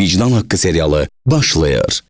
Vicdan Hakkı serialı başlayır.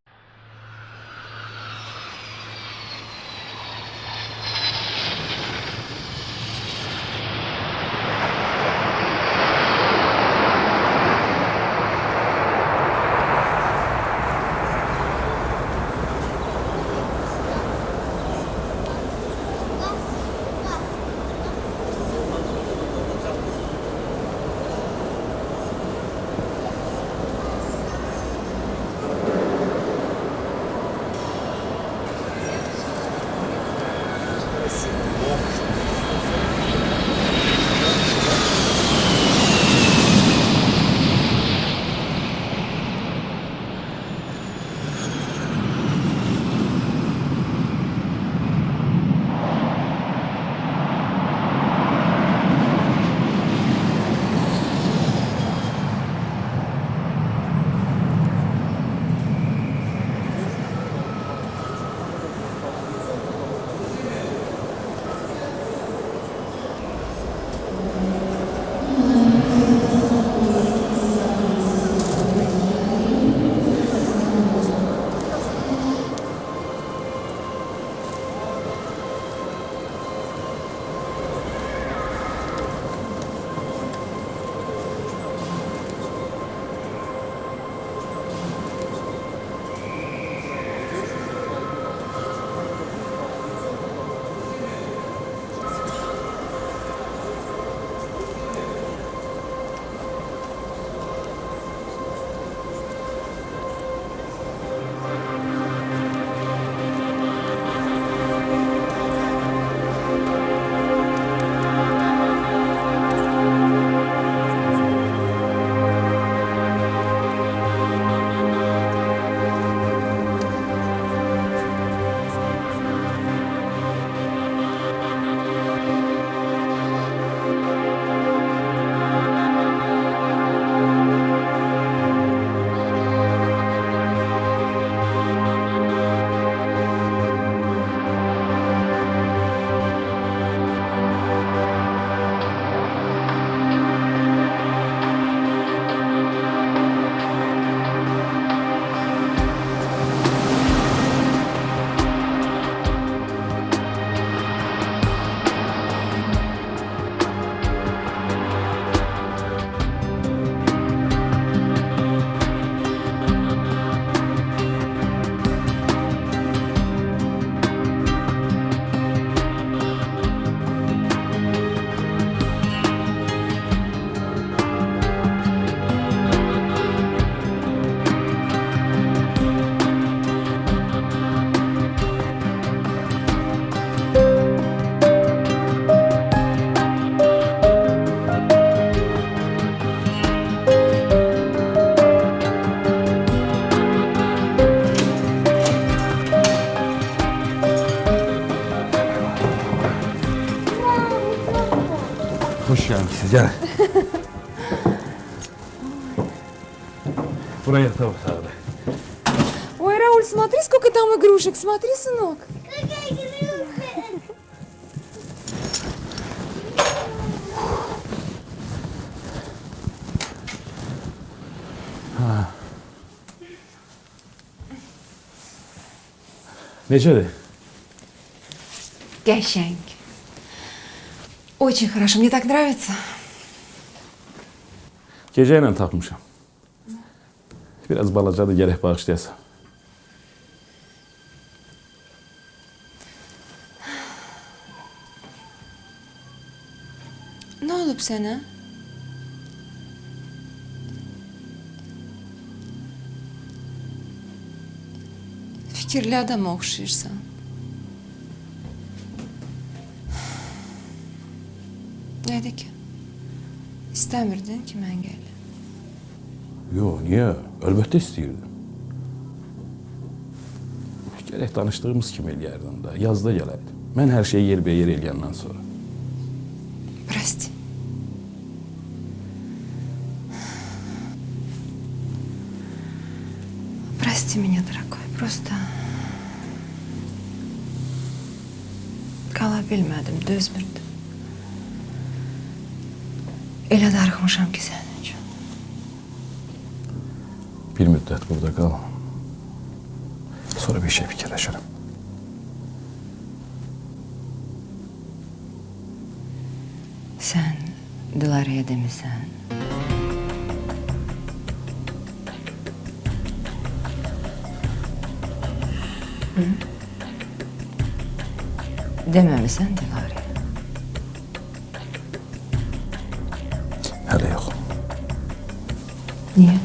Hoş geldiniz. Gel. Buraya yatalım abi. Ой, Рауль, смотри, сколько там игрушек. Смотри, сынок. Necədir? Qəşəng. Очень хорошо, мне так нравится. Gecə ilə tapmışam. Biraz balacadır, gərək bağışlayasan. Ne olub sənə? Fikirli adama oxşayırsan. Nədir ki? İstəmirdin ki, mən gəlim. Yox, niyə? Əlbəttə istəyirdim. Gərək danışdığımız kimi eləyərdim da, yazda gələrdim. Mən hər şeyi yerbəyer eləyəndən sonra. Прости. Прости меня, дорогой. Просто qala bilmədim, dözmürdüm. Elə darıxmışam ki sənin üçün. Bir müddət burada qal. Sonra bir şey fikirləşirəm. Sen Dilara'ya demisən. Hı? Deməmisən Dilara'ya. Hələ yox. Niye?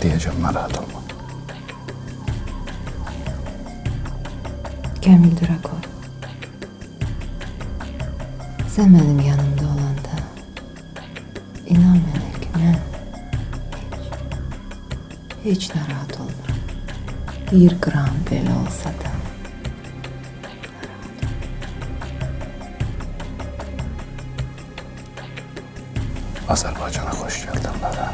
Deyəcəm, narahat olma. Kamil Drako. Sen benim yanımda olanda inan mənə ki mən hiç narahat olmuram. Bir gram belə olsa da. Azərbaycana xoş gəldin, Lara.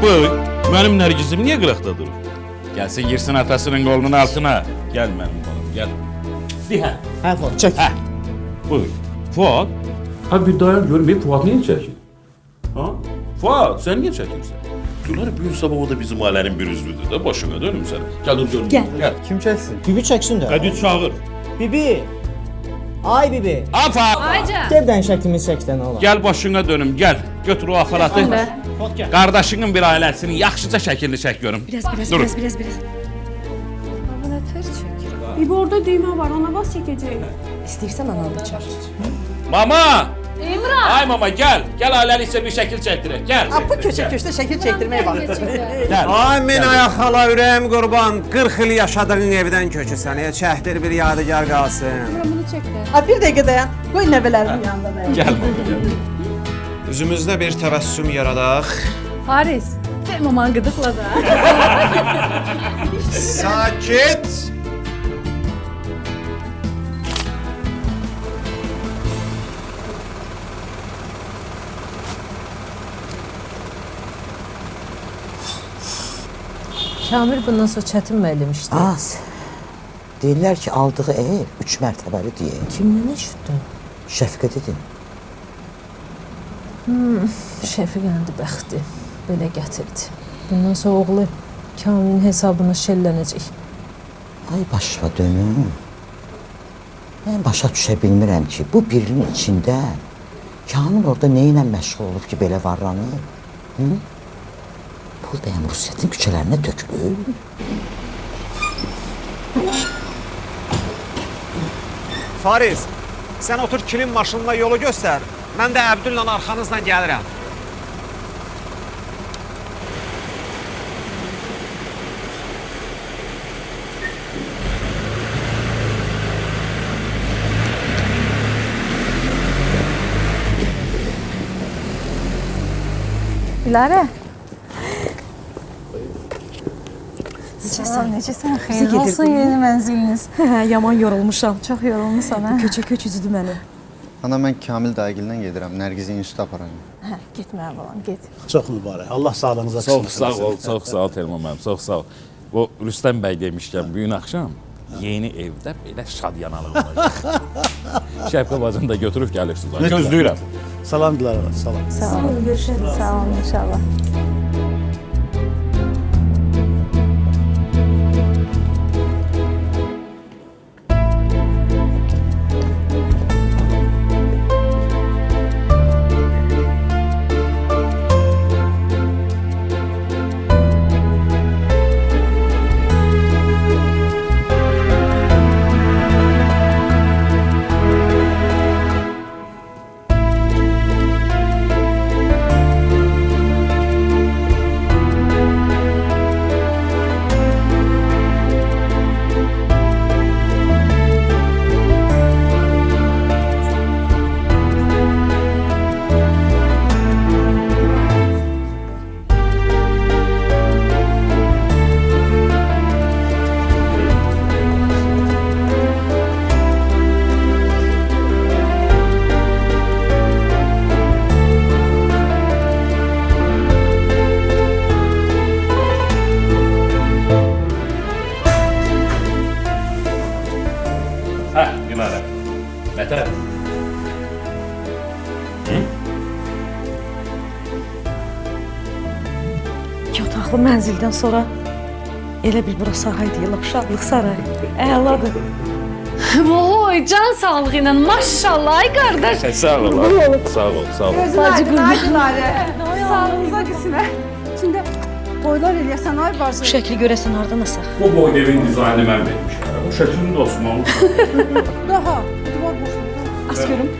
Bu, benim Nergizim niye qıraqda durur? Gelsin girsin atasının kolunun altına. Gel benim oğlum, gel. Diha. Hə, Fuad, çək. Hə, buyur. Fuad. Ha bir dayan görmeyip Fuad niye çekil? Ha? Fuad sen niye çekilsin? Dilara bugün sabah o da bizim ailenin bir üzvüdür de başına dönüm sen. Gel dur görmeyeyim. Gel. Gel. Kim çəksin? Bibi çəksin də. Kadir çağır. Bibi. Ay Bibi. Afa. Gebdən şəklimiz çəkdən ola. Gel başına dönüm gel. Götür o aparatı. Fuad gəl. Kardeşinin bir ailesinin yaxşıca şəkilini çək görüm. Biraz. Dur. Bir orada düğme var, ona bas çekeceğim. İstəyirsən ananı çağır. Mama! Emrah! Ay mama gel. Gel ailəli üçün bir şəkil çəkdirək. Gəl. Bu köşe şəkil çəkdirmək vaxtıdır. Ay Minaya xala ürəyim qurban, 40 il yaşadığın evdən köçürsən, çəkdir bir yadigar qalsın. Bunu çek de. Bir dəqiqə dayan. Qoy nəvələrimin yanında dayan. Gəl mama gəl. Üzümüzdə bir təbəssüm yaradaq. Paris. Maman gıdıkla da. Sakit. Kamil bundan sonra çətin müəllim işdir. Az. Deyirlər ki, aldığı ev 3 mərtəbəli deyə. Kimdən eşitdin? Şəfqət edin. Şəfiqəndi bəxti belə gətirdi. Bundan sonra oğlu Kamilin hesabına şəllənəcək. Ay başıma dönüm. Mən başa düşə bilmirəm ki, bu birinin içində Kamil orada nə ilə məşğul olub ki, belə varlanır? Pul dəyəm Rusiyyətin küçələrinə tökülür. Fariz, sən otur kilim maşınla yolu göstər. Mən də Əbdüllə arxanızla gəlirəm. Dilara. Necəsən? Xeyirli olsun yeni mənziliniz. Yaman yorulmuşam. Çox yorulmusan, hə? Köç üzüdü məni. Ana mən Kamil dayıgildən gedirəm, Nərgizi instituta aparacağam. Hə, getmə balam, get. Çox mübarək. Allah sağlığınıza Çox sağ ol, çox sağ ol Telman müəllim, çox sağ ol. Bu Rüstəm bəy demişkən bu gün axşam yeni evdə belə şadyanalıq olacaq. Şəfqə bacını da götürüb gəlirsiniz. Gözləyirəm. Salam Dilara, salam. Sağ olun, görüşürüz. Sağ olun inşallah. Hə, Dilara. Nətər? İki otaqlı mənzildən sonra elə bil bura sahaydı, lap uşaqlıq sarayı. Əladır. Oy, can sağlığı ilə maşallah ay qardaş. Sağ ol, sağ ol, sağ ol. Bacı Sağlığınıza qismə. İçində toylar eləyəsən, ay bacı. Bu şəkli görəsən hardan asaq? Bu boy evin dizaynını mən vermişəm. Bu şəklini də Osmanlı. Daha, duvar boşluq. as görüm.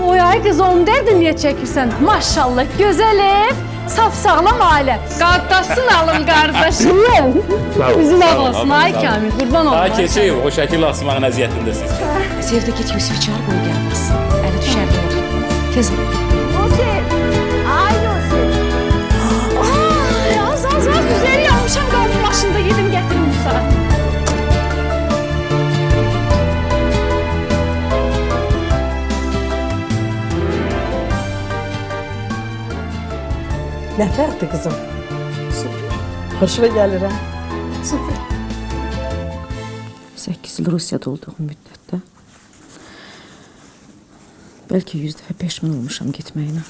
Oy ay qız onu dərdin niyə çəkirsən? Maşallah, gözəl ev, saf sağlam ailə. Qardaşsın alım qardaşım. Bizim ağ olsun ay Kamil, qurban olum. Daha keçir, o şəkil asmağın əziyyətindəsiz. Sevdə get Yusif çağır qoy gəlməz. Əli düşər olur. Tez ol. Ay, az üzeri yanmışam qaldım maşında yedim gətirim bu saat. Nə fərqdir qızım? Super. Xoşuma gəlir ha. Super. 8 il Rusiyada olduğum müddətdə bəlkə 100 dəfə peşman olmuşam getməyinə.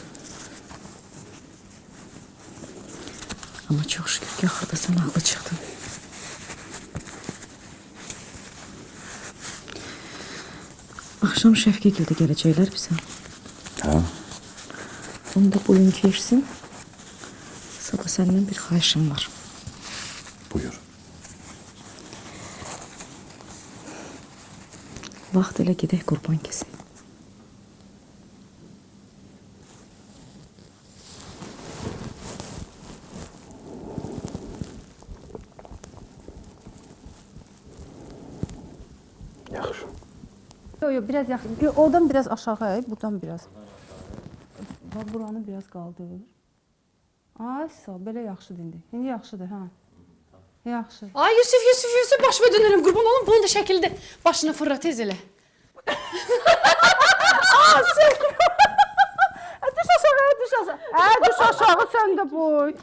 Amma çox şükür ki, axırda sən haqlı çıxdın. Axşam Şəfqəgil də gələcəklər bizə. Hə? Onda boyun keçsin. Sabah səndən bir xahişim var. Buyur. Vaxt elə gedək qurban kəsək. Yaxşı. Yok, biraz yaxşı. Oradan biraz aşağı, buradan biraz. Buranı biraz qaldır. Ay, sağ, belə yaxşıdır indi. İndi yaxşıdır, hə. Yaxşı. Ay Yusuf, başıma dönürüm, qurban olum, bunu da şəkildə başına fırlat tez elə. Düş aşağı, sən də boy.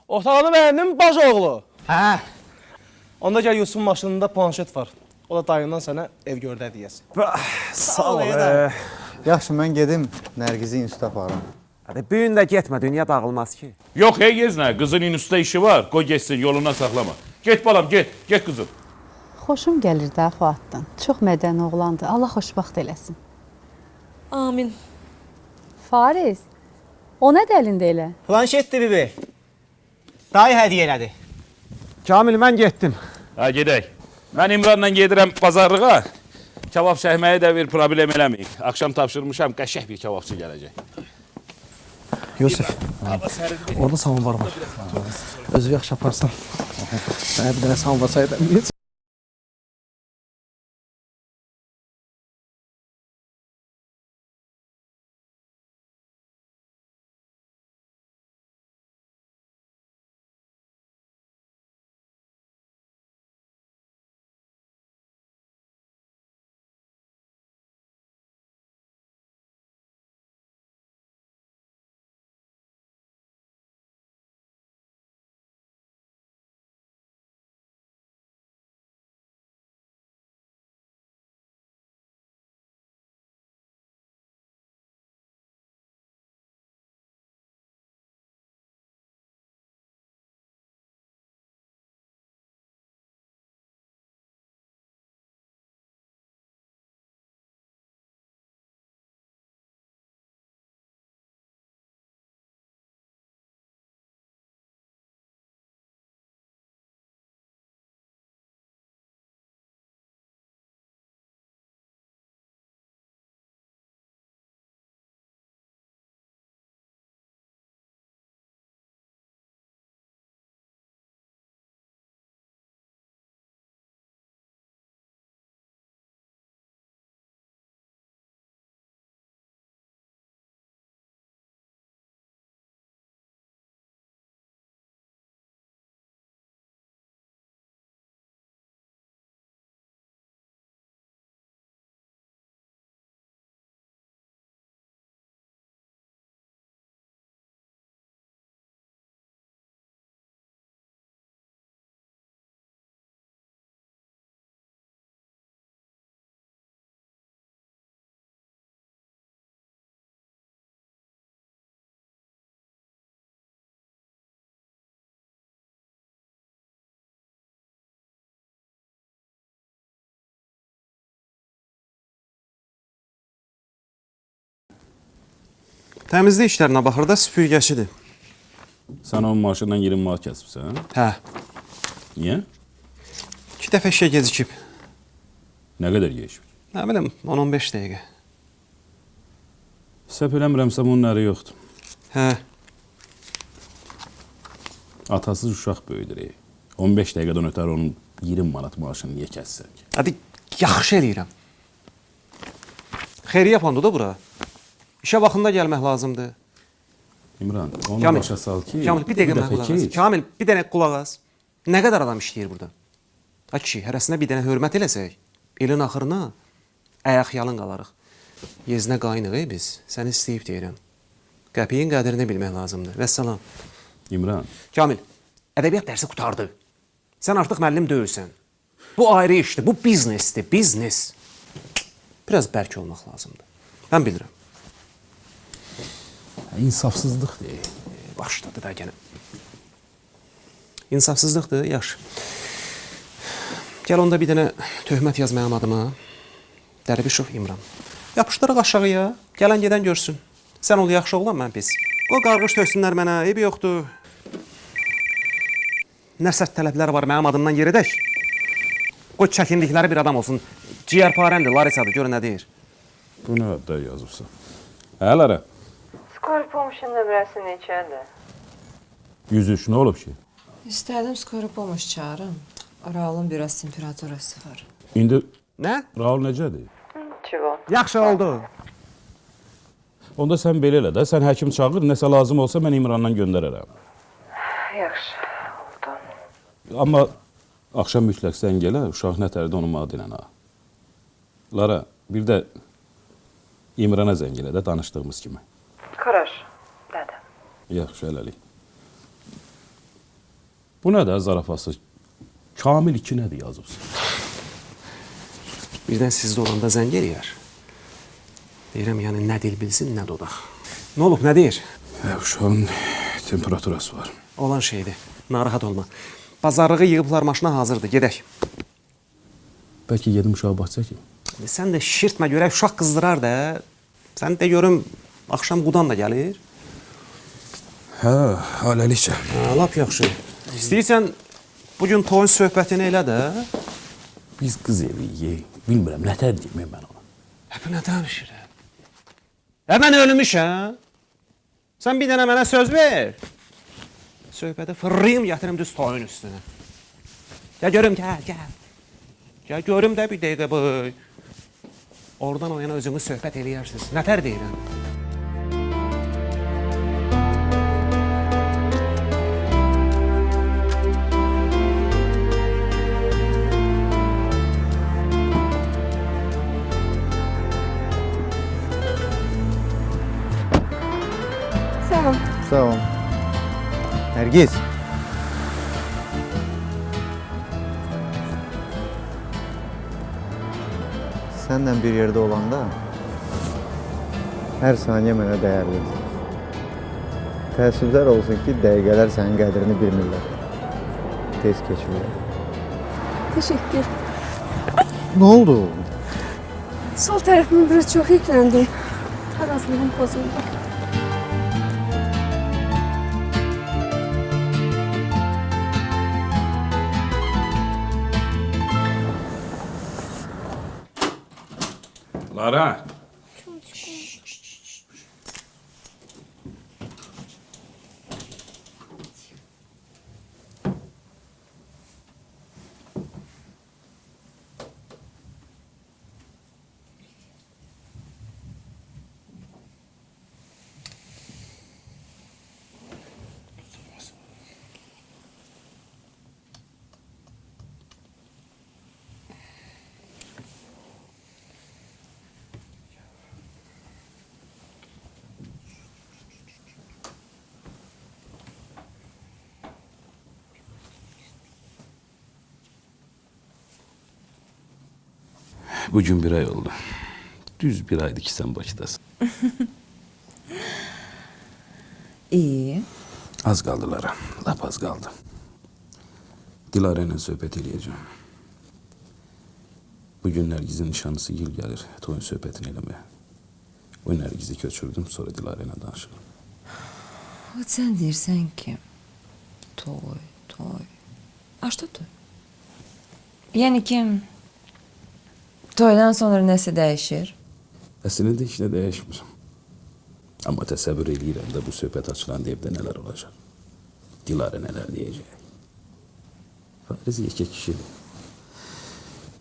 Otağını beğendin mi baş oğlu? Hə. Onda gel Yusuf'un maşınında planşet var. O da dayından sana ev gördü hediyesi. Sağ ol. Yaxşı, mən gedim, Nərgizi instituta aparım. Hadi bu gün də getmə, dünya dağılmaz ki. Yox, hey Geznə, qızın institutda işi var. Qoy getsin, yoluna saxlama. Get balam, get qızım. Xoşum gəlir də Fuaddan. Çox mədəni oğlandır. Allah xoşbaxt eləsin. Amin. Fariz, o nə dəlində elə? Planşetdir bibi. Dayı hediye elədi. Kamil, mən getdim. Ha, gedək. Mən İmranla gedirəm bazarlığa. Kebab çəkməyə də bir problem eləməyik. Axşam tapşırmışam, qəşəng bir kebabçı gələcək. Yusuf, orada samovar var. Özü yaxşı yaparsan. Sənə bir dənə samovar sayıdan. Təmizlik işlərinə baxır da süpürgəçidir. Sən onun maaşından 20 manat kəsibsən? Hə. Niyə? 2 dəfə işə gecikib. Nə qədər geçib? Nə bilim, 10-15 dəqiqə. Səhv eləmirəmsə bunun əri yoxdur. Hə. Atasız uşaq böyüdür. 15 dəqiqədən ötər onun 20 manat maaşını niyə kəssən ki? Hadi, yaxşı eləyirəm. Xeyriyyə fondu da bura. İşə vaxtında gəlmək lazımdır. İmran, onu Kamil, başa sal ki... Kamil, bir dəqiqə mənə qulaq as. keç. Kamil, bir dənə qulaq as. Nə qədər adam işləyir burada? Ha kişi, hərəsinə bir dənə hörmət eləsək, ilin axırına ayaq yalın qalarıq. Yezinə qaynıq biz, səni istəyib deyirəm. Qəpiyin qədrini bilmək lazımdır. Vəssalam. İmran. Kamil, ədəbiyyat dərsi qutardı. Sən artıq müəllim deyilsən. Bu ayrı işdir, bu biznesdir, biznes. Biraz bərk olmaq lazımdır. Mən bilirəm. İnsafsızlıq deyil. Başladı da gene. İnsafsızlıqdır, yaxşı. Gəl onda bir dənə töhmət yaz mənim adıma. Dərvişov İmran. Yapışdırıq aşağıya, gələn gedən görsün. Sən ol yaxşı oğlan, mən pis. O qarğış töksünlər mənə, eybi yoxdur. Nə sərt tələblər var mənim adımdan yeridək. Qoy çəkindikləri bir adam olsun. Ciyərparəndir, Larisadır, gör nə deyir. Bu nə adda yazıbsa? Hə, Lara? Skor pomuşun nömrəsi neçədir? 103, nə olub ki? İstədim skor pomoş çağırım. Raul'un biraz temperaturası var. İndi Nə? Raul necədir? Yaxşı oldu. Onda sən belə elə də, sən həkim çağır, nəsə lazım olsa mən İmrandan göndərərəm. Yaxşı. Amma axşam mütləq sən gələ, uşaq nətərdə onu mənə dinən ha. Lara, bir də İmrana zəng elə də danışdığımız kimi. Хорошо. Да-да. Yaxşı, hələlik. Bu nədir zarafası? Kamil 2 nədir yazıbsın? Birdən sizdə olanda zəng eləyər. Deyirəm, yəni nə dil bilsin, nə dodaq. Nə olub, nə deyir? Uşağın temperaturası var. Olan şeydir. Narahat olma. Bazarlığı yığıblar, maşına hazırdır. Gedək. Bəlkə gedim uşağı bağça ki? Sən də şişirtmə görək, uşaq qızdırar da. Sən də görüm, axşam qudan da gəlir. Hə, hələlikcə. Lap yaxşı. İstəyirsən, bugün toyun söhbətini elə də. Biz qız eviyik. Bilmirəm, nətər deyim mən ona. Bu nə danışır? Mən ölmüşəm. Sən bir dənə mənə söz ver. Söhbəti fırlayım, gətirim düz toyun üstünə. Gəl görüm, gəl. Gəl görüm də bir dəqiqə boy. Oradan o yana özünüz söhbət eləyərsiniz. Nətər deyirəm? Sağ ol. Nergis. Senden bir yerde olanda her saniye mənə dəyərlidir. Təəssüflər olsun ki, dəqiqələr sənin qədrini bilmirlər. Tez keçirlər. Teşekkür. Ne oldu? Sol tarafım biraz çok yüklendi. Tarazlığım bozuldu. Lara. Bugün bir ay oldu. Düz bir aydı ki sen Bakıdasın. İyi. Az kaldı Lara. Lap az kaldı. Dilara ile söhbət eləyəcəm. Bugün Nergiz'in nişanlısı Gül gelir. Toyun söhbətini eləməyə. O Nergiz'i köçürdüm, sonra Dilara ile danışırım. Sen deyirsən ki, toy. A что toy? Yəni ki, toydan sonra nəsə dəyişir? Əslində heç nə dəyişmir. Amma təsəvvür eləyirəm də bu söhbət açılan evdə nələr olacaq. Dilara nələr deyəcək. Fariz yekə kişidir.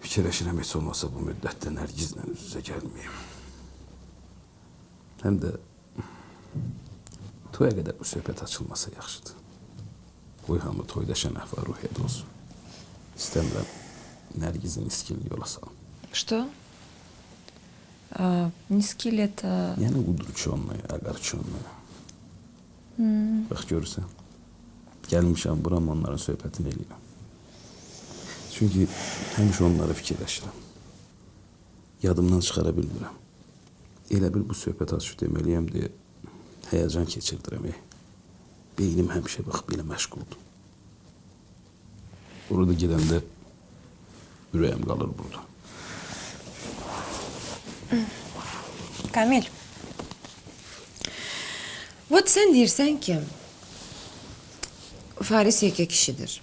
Fikirləşirəm heç olmasa bu müddətdə Nergizlə üz-üzə gəlməyim. Həm də toya qədər bu söhbət açılmasa yaxşıdır. Qoy hamı toyda şənəf və ruhiyyət olsun. İstəmirəm Nergiz'in iskilini yola salım. Что? Niskil это... Yəni udurçonluyu, əqarçonluyu. Bax görürsən, gəlmişəm buram onların söhbətini eləyirəm. Çünki həmişə onlara fikirləşirəm. Yadımdan çıxara bilmirəm. Elə bil bu söhbət açıb deməliyəm deyə həyəcan keçirdirəm. Beynim həmişə bax belə məşğuldur. Orada gedəndə ürəyim qalır burada. Kamil. Вот sen deyirsən ki, Faris yekə kişidir.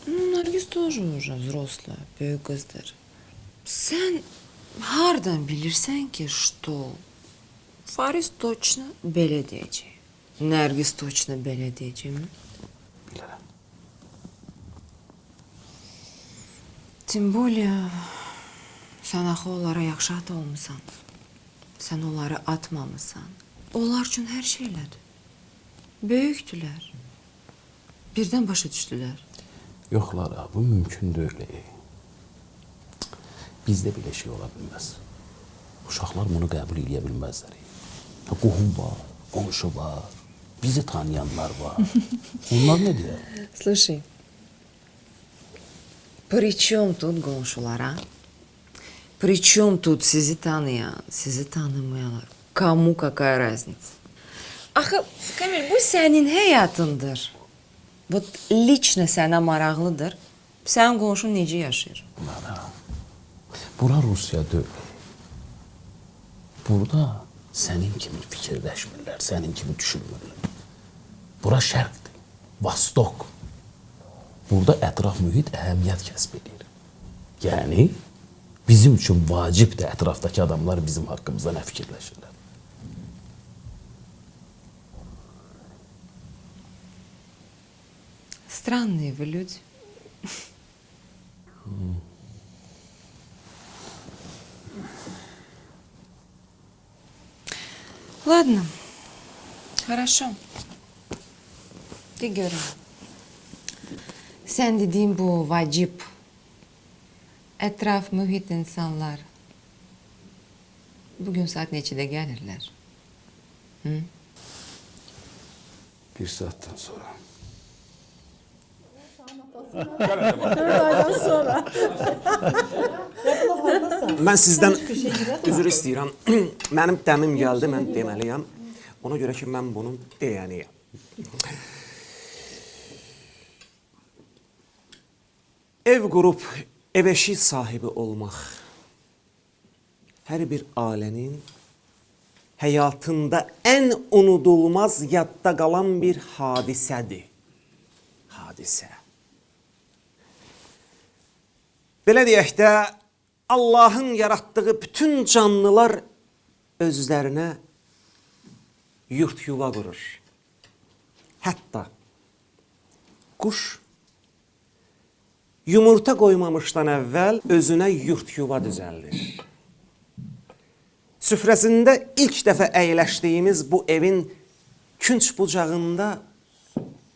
Nergis тоже уже взрослая, büyük kızdır. Sen hardan bilirsən ki, что Faris точно belə deyəcək? Nergis точно belə deyəcək mi? Bilərəm. Tim bolya, sən axı onlara yaxşı ata olmusan. Sən onları atmamısan. Onlar üçün hər şey elədir. Böyükdülər. Birdən başa düşdülər. Yox Lara, bu mümkün deyil. Bizdə belə şey ola bilməz. Uşaqlar bunu qəbul edə bilməzlər. Qohum var, qonşu var, bizi tanıyanlar var. Onlar nə deyər? Слушай, при чем тут qonşular, ha? При чем тут sizi tanıyan, sizi tanımayanlar? Кому какая разница? Axı, Kamil, bu sənin həyatındır. Вот лично sənə maraqlıdır. Sənin qonşun necə yaşayır? Lara, bura Rusiya deyil. Burada sənin kimi fikirləşmirlər, sənin kimi düşünmürlər. Bura şərqdir, Vostok. Burada ətraf mühit əhəmiyyət kəsb edir. Yəni, bizim üçün vacibdir ətrafdakı adamlar bizim haqqımızda nə fikirləşirlər. Странные вы люди. Ладно, хорошо. De görüm. Sen dediğin bu vacip, etraf, mühit insanlar bugün saat neçədə gəlirlər? Bir saatdən sonra. Mən sizdən üzr istəyirəm. Mənim dəmim gəldi, mən deməliyəm. Ona görə ki, mən bunun deyəniyəm. Ev qurub, ev-eşik sahibi olmaq hər bir ailənin həyatında ən unudulmaz, yadda qalan bir hadisədir. Hadisə. Belə deyək də, Allahın yaratdığı bütün canlılar özlərinə yurt yuva qurur. Hətta quş yumurta qoymamışdan əvvəl özünə yurt yuva düzəldir. Süfrəsində ilk dəfə əyləşdiyimiz bu evin künc bucağında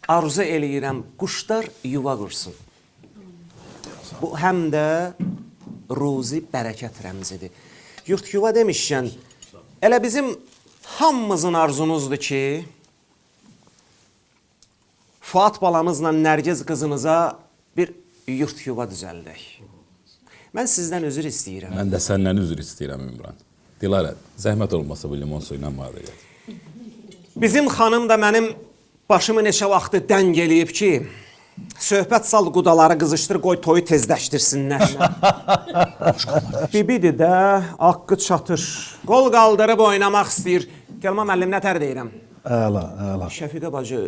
arzu eləyirəm quşlar yuva qursun. Bu həm də ruzi bərəkət rəmzidir. Yurt yuva demişkən, elə bizim hamımızın arzumuzdur ki, Fuat balamızla Nərgiz qızımıza bir yurt yuva düzəldək. Mən sizdən üzr istəyirəm. Mən də səndən üzr istəyirəm Ümran. Dilarə, zəhmət olmasa bu limon suyu ilə mağara gəl. Bizim xanım da mənim başımı neçə vaxtı dəng eləyib ki, söhbət sal qudaları qızışdır, qoy toyu tezləşdirsinlər. Bibidir də, haqqı çatır. Qol qaldırıb oynamaq istəyir. Gəlma müəllim, nətər deyirəm? Əla, əla. Şəfiqə bacı,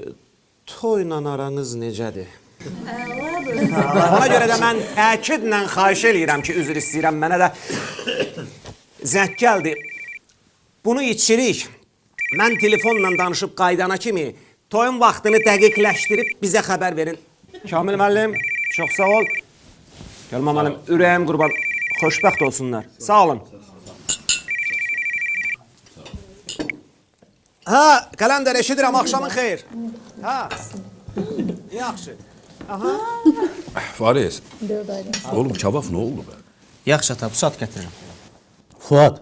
toyla aranız necədir? Ona görə də mən təkidlə xahiş eləyirəm ki, üzr istəyirəm, mənə də zəng gəldi. Bunu içirik. Mən telefonla danışıb qaydana kimi toyun vaxtını dəqiqləşdirib bizə xəbər verin. Kamil müəllim, çox sağ ol. Gəlmə müəllim, ürəyim qurban, xoşbəxt olsunlar. Sağ olun. Hə, Qələndər eşidirəm, axşamın xeyir. Hə, yaxşı. Fariz, oğlum kebab nə oldu be? Yaxşı ata, bu saat gətirirəm. Fuat.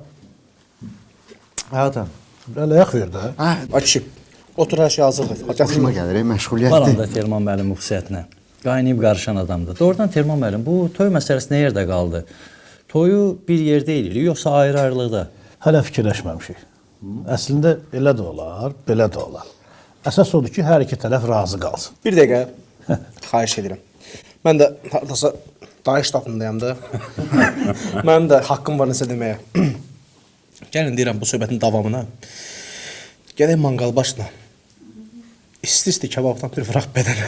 Həyatım, belə yaq ver də. Açıq. Otur, hər şey hazırdır. Xoşuma gəlir, məşğuliyyətdir. Valanda Terman müəllim bu xüsusiyyətinə. Qaynayıb qarışan adamdır. Doğrudan Terman müəllim, bu toy məsələsi nə yerdə qaldı? Toyu bir yerdə eləyirik, yoxsa ayrı-ayrılıqda? Hələ fikirləşməmişik. Əslində elə də olar, belə də olar. Əsas odur ki, hər iki tərəf razı qalsın. Bir dəqiqə, xahiş edirəm. Mən də haradasa dayış tapındayam da. Mənim də haqqım var nəsə deməyə. Gəlin deyirəm bu söhbətin davamına. Gələk manqal başla. İsti-isti kebabdan bir vıraq bədənə.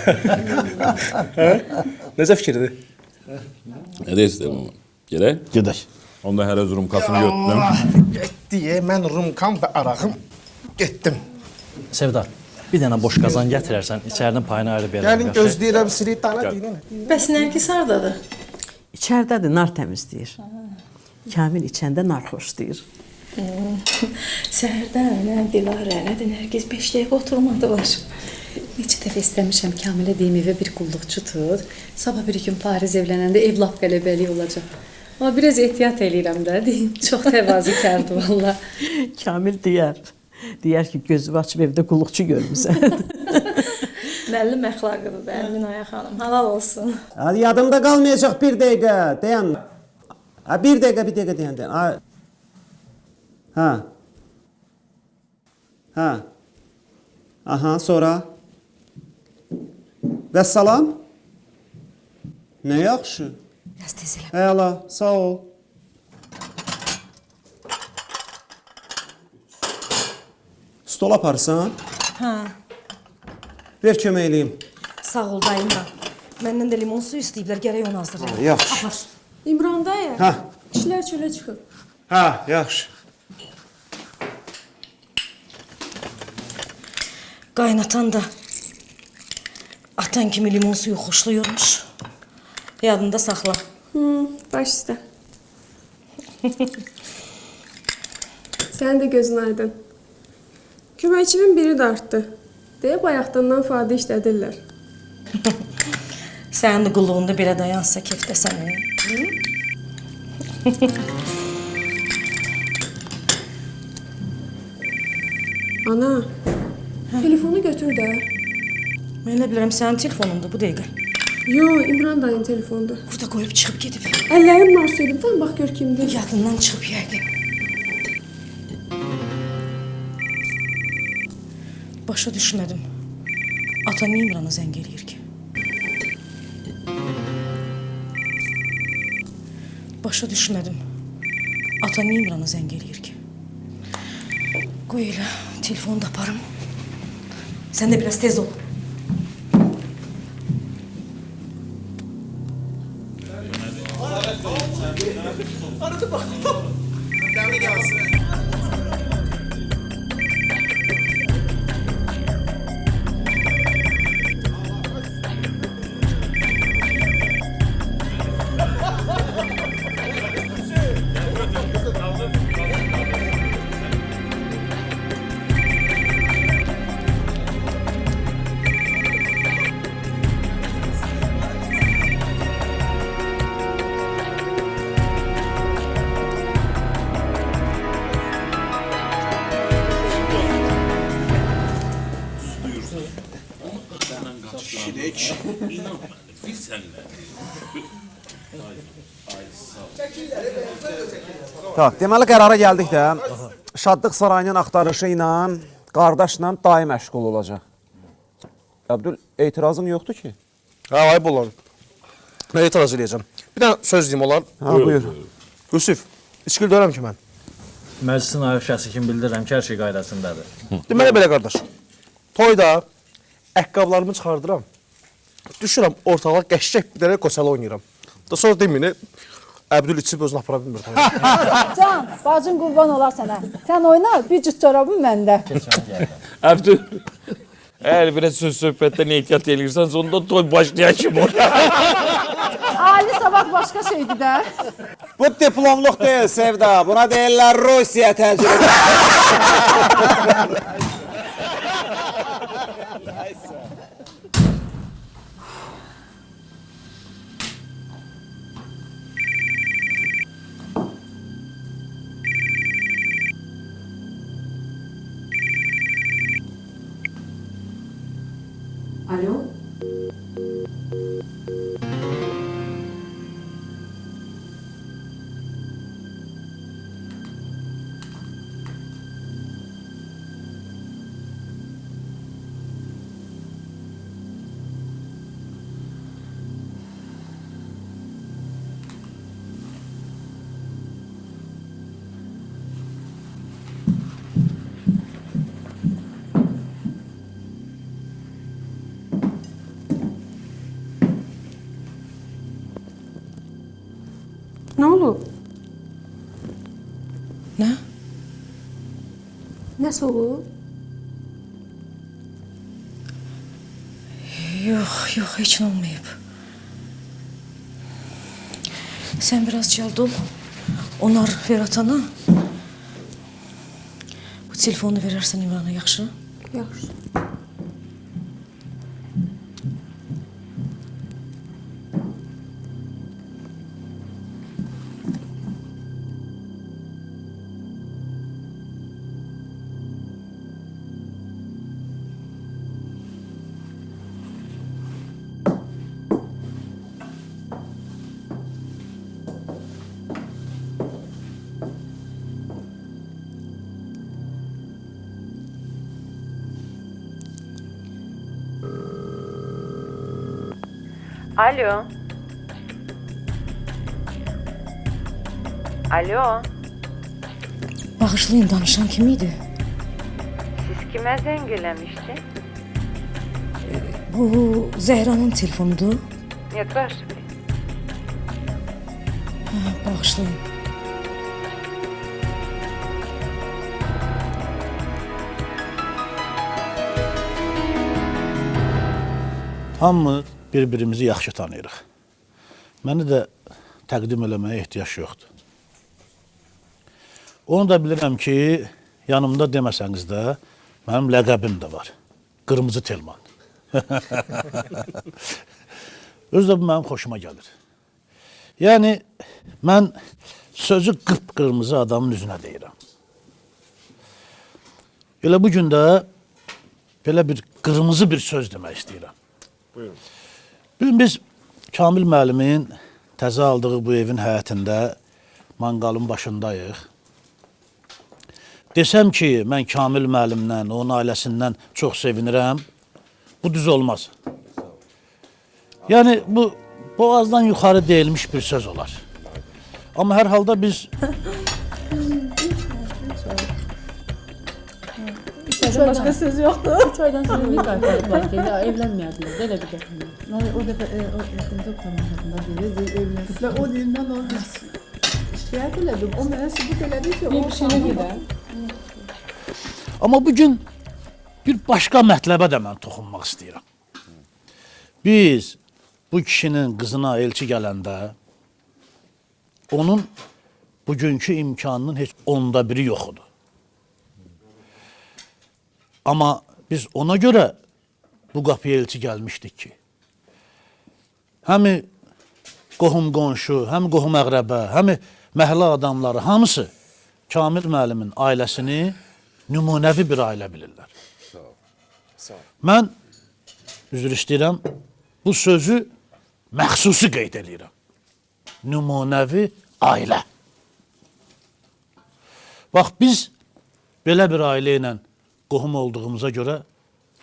Necə fikirdir? Nə deyirsən oğlum? Gələk? Gedək. Onda hər öz rumkasını götürdüm. Getdi, mən rumkam və arağım getdim. Sevdar, bir dənə boş qazan gətirərsən, içərinin payını ayrı verəm. Gəlin gözləyirəm, sirik dana deyilin. Bəs Nərgiz hardadır? İçəridədir, nar təmizləyir. Kamil içəndə nar xoşlayır. Səhərdən nə Dilarə, nə də Nərgiz 5 dəqiqə oturmadılar. Neçə dəfə istəmişəm Kamilə deyim evə bir qulluqçu tut. Sabah bir gün Pariz evlənəndə ev lap qələbəli olacaq. Amma biraz ehtiyat eləyirəm də, deyim. Çox təvazökardır valla. Kamil deyər ki, gözümü açıb evdə qulluqçu görmüsən. Müəllim əxlaqıdır da, Əlminaya xanım. Halal olsun. Hadi yadımda qalmayacaq bir dəqiqə. Dayan. Bir dəqiqə dayan. Ha. Aha, sonra. Vəssalam. Nə yaxşı. Biraz tez elə. Əla, sağ ol. Stol aparsan? Hə, Ver kömək eləyim. sağ ol dayım da. Məndən də limon suyu istəyiblər, gərək onu hazırlayım. Yaxşı. Apar. İmran dayı, Hə. işlər çölə çıxıb. Hə, yaxşı. Qaynatan da atan kimi limon suyu xoşlayırmış. Yadında saxla. Baş üstə. Sənin də gözün aydın. Köməkçimin biri də artdı. Deyə bayaqdandan fadə işlədirlər. Sənin də qulluğunda belə dayansa kefdəsən. Ana, telefonu götür də. Mən nə bilirəm, sənin telefonundur bu dəqiqə. Yo, İmran dayın telefonudur. Burada qoyub çıxıb gedib. Əllərim var söyləyibdən, bax gör kimdir. Yadından çıxıb yəqin. Başa düşmədim. Ata niyə İmrana zəng eləyir ki? Başa düşmədim. Ata niyə İmrana zəng eləyir ki? Qoy elə, telefonu da aparım. Sən də biraz tez ol. Aradı bak. Devre gelsin. Tak, deməli qərara gəldik də. Şadlıq sarayının axtarışı ilə qardaşla dayı məşğul olacaq. Əbdül, etirazın yoxdur ki? Hə, ayıb olar. Nə etiraz edəcəm? Bir dənə söz deyim olar. Ha, buyur. Yusuf, içkil deyirəm ki mən. Məclisin ayıq şəxsi kimi bildirirəm ki, hər şey qaydasındadır. Deməli belə qardaş. Toyda əqqablarımı çıxardıram. Düşürəm ortalığa qəşşək bir dənə qosələ oynayıram. Da sonra demini Əbdül içib özünü apara bilmir. Can, bacın qurban olar sənə. Sən oyna, bir cüt çorabın məndə. Əbdül, əgər biraz söz-söhbətdən ehtiyat eləyirsən, sonunda toy başlayan kim olur? Ali sabah başqa şeydir də. Bu diplomluq deyil Sevda, buna deyirlər Rusiya təcrübə. Alo? Nə olub? Nə? Nəsə olub? Yox, heç nə olmayıb. Sen biraz cəld ol. Onlar ver atana. Bu telefonu verərsən İmrana, yaxşı? Yaxşı. Alo. Alo. Bağışlayın, danışan kim idi? Siz kimə zəng eləmişdi? Bu Zəhranın telefonudur. Не спрашивай. Bağışlayın. Hamı bir-birimizi yaxşı tanıyırıq. Məni də təqdim eləməyə ehtiyac yoxdur. Onu da bilirəm ki, yanımda deməsəniz də mənim ləqəbim də var. Qırmızı Telman. Özü də bu mənim xoşuma gəlir. Yəni, mən sözü qıpqırmızı adamın üzünə deyirəm. Elə bu gün də belə bir qırmızı bir söz demək istəyirəm. Buyurun. Bugün biz Kamil müəllimin təzə aldığı bu evin həyətində manqalın başındayıq. Desəm ki, mən Kamil müəllimdən, onun ailəsindən çox sevinirəm, bu düz olmaz. Yəni, bu boğazdan yuxarı deyilmiş bir söz olar. Amma hər halda biz... İçeride başka söz yoktu. 3 aydan sonra bir qaytarıblar ki, ya evlənməyədilər, belə bir dəfə. O dəfə o yaxınca tanımadığında dedi, evlənmişlər. O dilindən o şikayət elədim. O mənə sübut elədi ki, o şənə gedər. Amma bugün bir başqa mətləbə də mən toxunmaq istəyirəm. Biz bu kişinin qızına elçi gələndə onun bugünkü imkanının heç 1/10 yox idi. Amma biz ona görə bu qapıya elçi gəlmişdik ki, həmi qohum-qonşu, həm qohum-əqrəbə, həmi məhəllə adamları, hamısı Kamil müəllimin ailəsini nümunəvi bir ailə bilirlər. Mən, üzr istəyirəm, bu sözü məxsusi qeyd edirəm. Nümunəvi ailə. Bax, biz belə bir ailə ilə qohum olduğumuza görə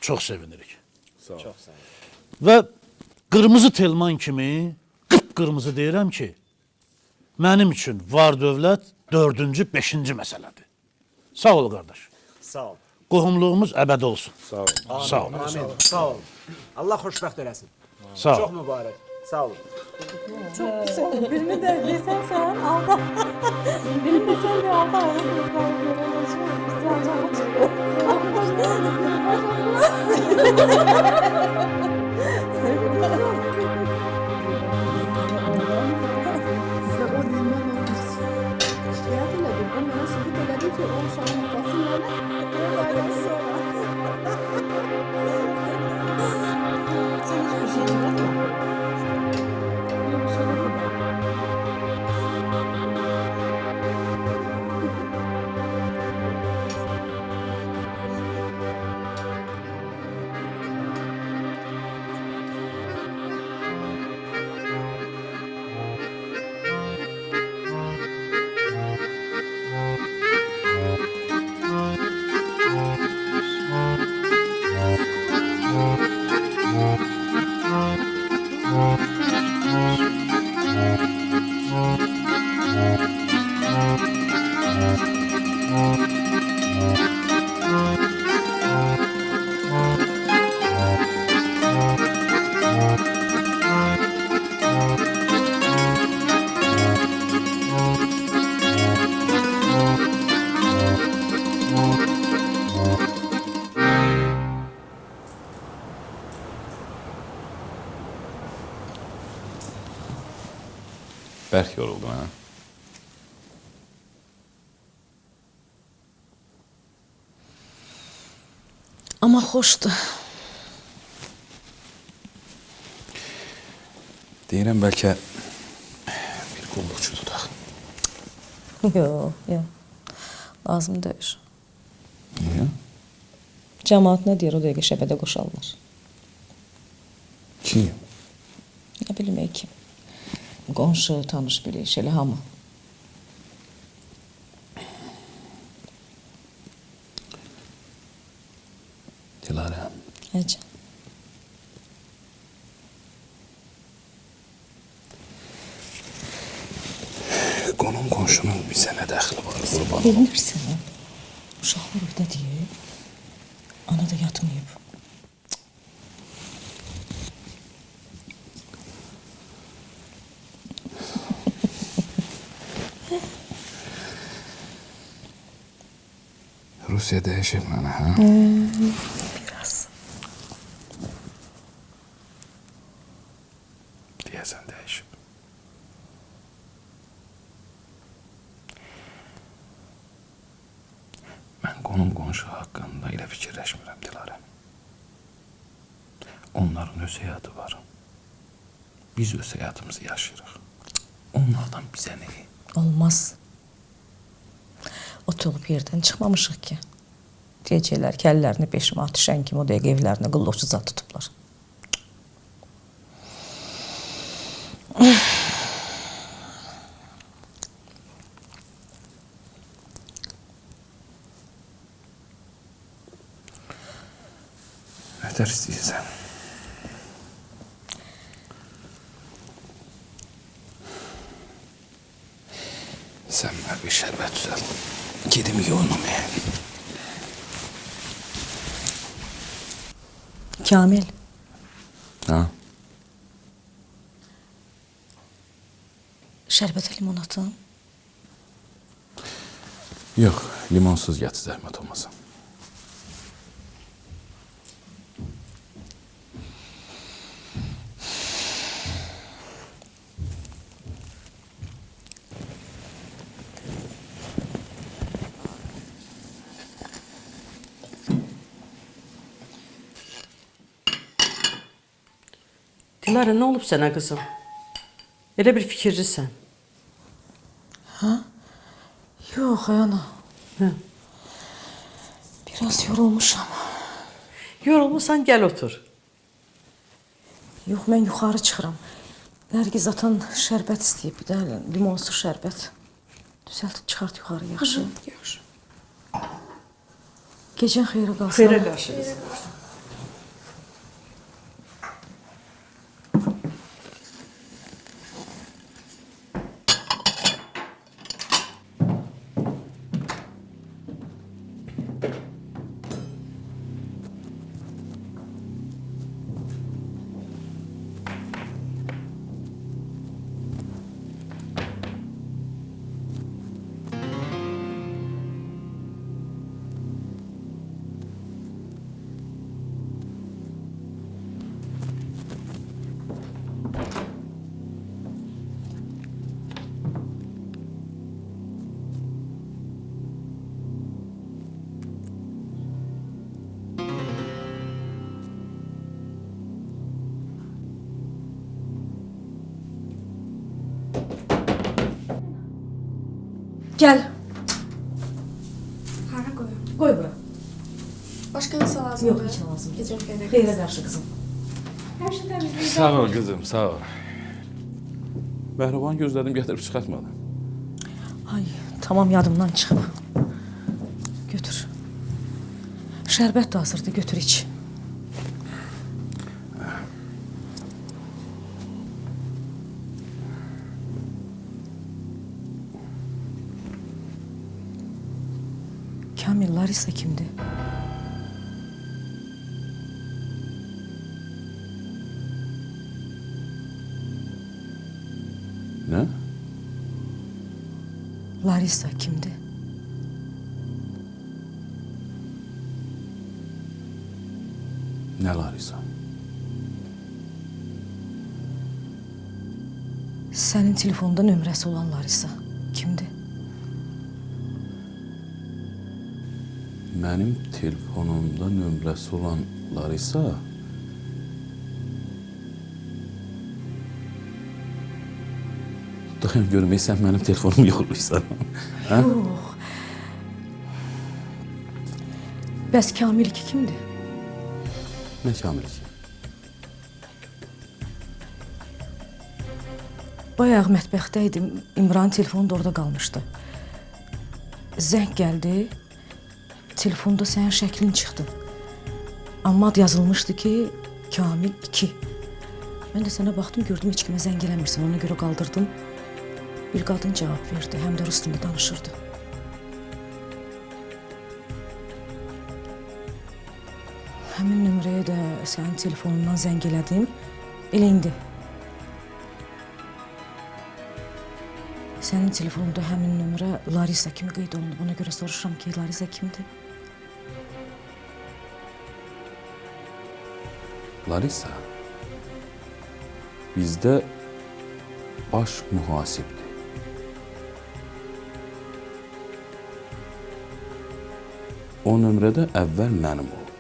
çox sevinirik. Sağ ol. Və qırmızı Telman kimi qıpqırmızı deyirəm ki, mənim üçün var dövlət 4-cü, 5-ci məsələdir. Sağ ol, qardaş. Sağ ol. Qohumluğumuz əbəd olsun. Sağ ol. Sağ ol. Amin. Sağ ol. Allah xoşbəxt eləsin. Sağ ol. Çox mübarək. Sağ olun. Çok güzel. Birini de desen sen alda. Birini de sen de alda. Bərk yoruldum ha. Amma xoşdur. Deyirəm bəlkə bir qulluqçu tutaq. Yox. Lazım deyil. Niyə? Cəmaat nə deyir, o dəqiqə şəbədə qoşarlar. Kim? Nə bilmək kim. Qonşu, tanış bilir, elə hamı. Dilarə. Həcə. Qonum qonşunun bizə nə dəxli var? Qurban olum. Bilmirsən, uşaqlar evdə deyir, ana da yatmayıb. Rusiya dəyişib mənə, hə? Biraz. Deyəsən dəyişib. Mən qonum qonşu haqqında elə fikirləşmirəm, Dilarə. Onların öz həyatı var. Biz öz həyatımızı yaşayırıq. Onlardan bizə nə? Olmaz. Ot olub yerdən çıxmamışıq ki. Deyəcəklər ki, əllərini 5 manat düşən kimi o dəqiqə evlərini qulluqçu zad tutublar. Nətər istəyirsən? Sən mənə bir şərbət düzəl. Gedim yoğunum yəni. Kamil. Ha? Şərbətə limon atın. Yox, limonsuz yatı zəhmət olmasın. Dilara, nə olub sənə qızım? Elə bir fikirlisən. Ha? Yox, ana. Hə. Biraz yorulmuşam. Yorulmusan, gəl otur. Yox, mən yuxarı çıxıram. Nərgiz atan şərbət istəyib, bir də limonsuz şərbət. Düzəlt, çıxart yuxarı, yaxşı? Yaxşı. Gecən xeyrə qalsın. Xeyrə qarşı. Gəl. Hara qoyum? Qoy bura. Başqa nəsə lazımdır? Yox, heç nə lazım. Gecən xeyrə Xeyrə qarşı qızım. Həmişə təmizliyik. Sağ ol qızım, sağ ol. Bəhrivan gözlədim, gətirib çıxartmadı. Ay, tamam yadımdan çıxıb. Götür. Şərbət də hazırdır, götür iç. Kamil, Larisa kimdir? Nə? Larisa kimdir? Nə Larisa? Sənin telefonda nömrəsi olan Larisa kimdir? Mənim telefonumda nömrəsi olan Larisa dayan görmək sən mənim telefonumu yoxlayırsan. Hə? Yox. Bəs Kamil ki kimdir? Nə Kamil ki? Bayaq mətbəxdə idim. İmranın telefonu da orada qalmışdı. Zəng gəldi. Telefonda sənin şəklin çıxdı. Amma ad yazılmışdı ki, Kamil 2. Mən də sənə baxdım, gördüm heç kimə zəng eləmirsən. Ona görə qaldırdım. Bir qadın cavab verdi, həm də rus dilində danışırdı. Həmin nömrəyə də sənin telefonundan zəng elədim. Elə indi. Sənin telefonunda həmin nömrə Larisa kimi qeyd olundu. Buna görə soruşuram ki, Larisa kimdir? Larisa bizdə baş mühasibdir. O nömrədə əvvəl mənim oldu.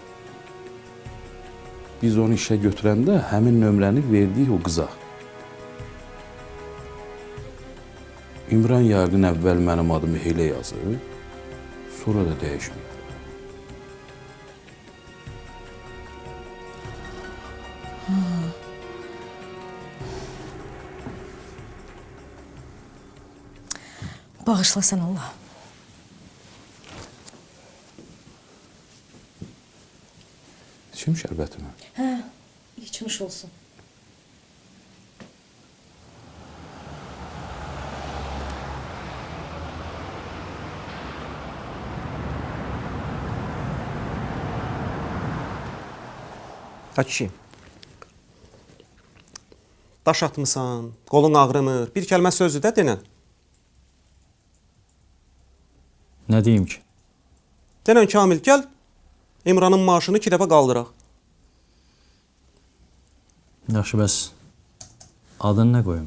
Biz onu işə götürəndə həmin nömrəni verdik o qıza. İmran yəqin əvvəl mənim adımı elə yazır, sonra da dəyişmir. Bağışla sən Allah. İçim şərbətimi? Hə, içmiş olsun. Kişi, daş atmısan, qolun ağrımır, bir kəlmə sözdür də denən. Nə deyim ki? Denən Kamil, gəl, İmranın maaşını 2 dəfə qaldıraq. Yaxşı, bəs adını nə qoyum?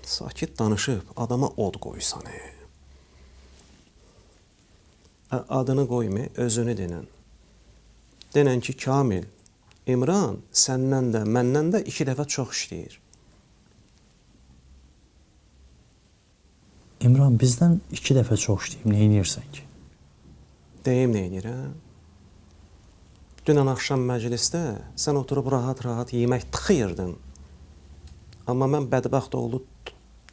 Sakit danışıb, adama od qoysan. Adını qoyma, özünü denən. Denən ki, Kamil, İmran səndən də, məndən də 2 dəfə çox işləyir. İmran, bizdən 2 dəfə çox işləyib, nə edirsən ki? Deyim nə edirəm? Dünən axşam məclisdə sən oturub rahat-rahat yemək tıxıyırdın. Amma mən bədbəxt oğlu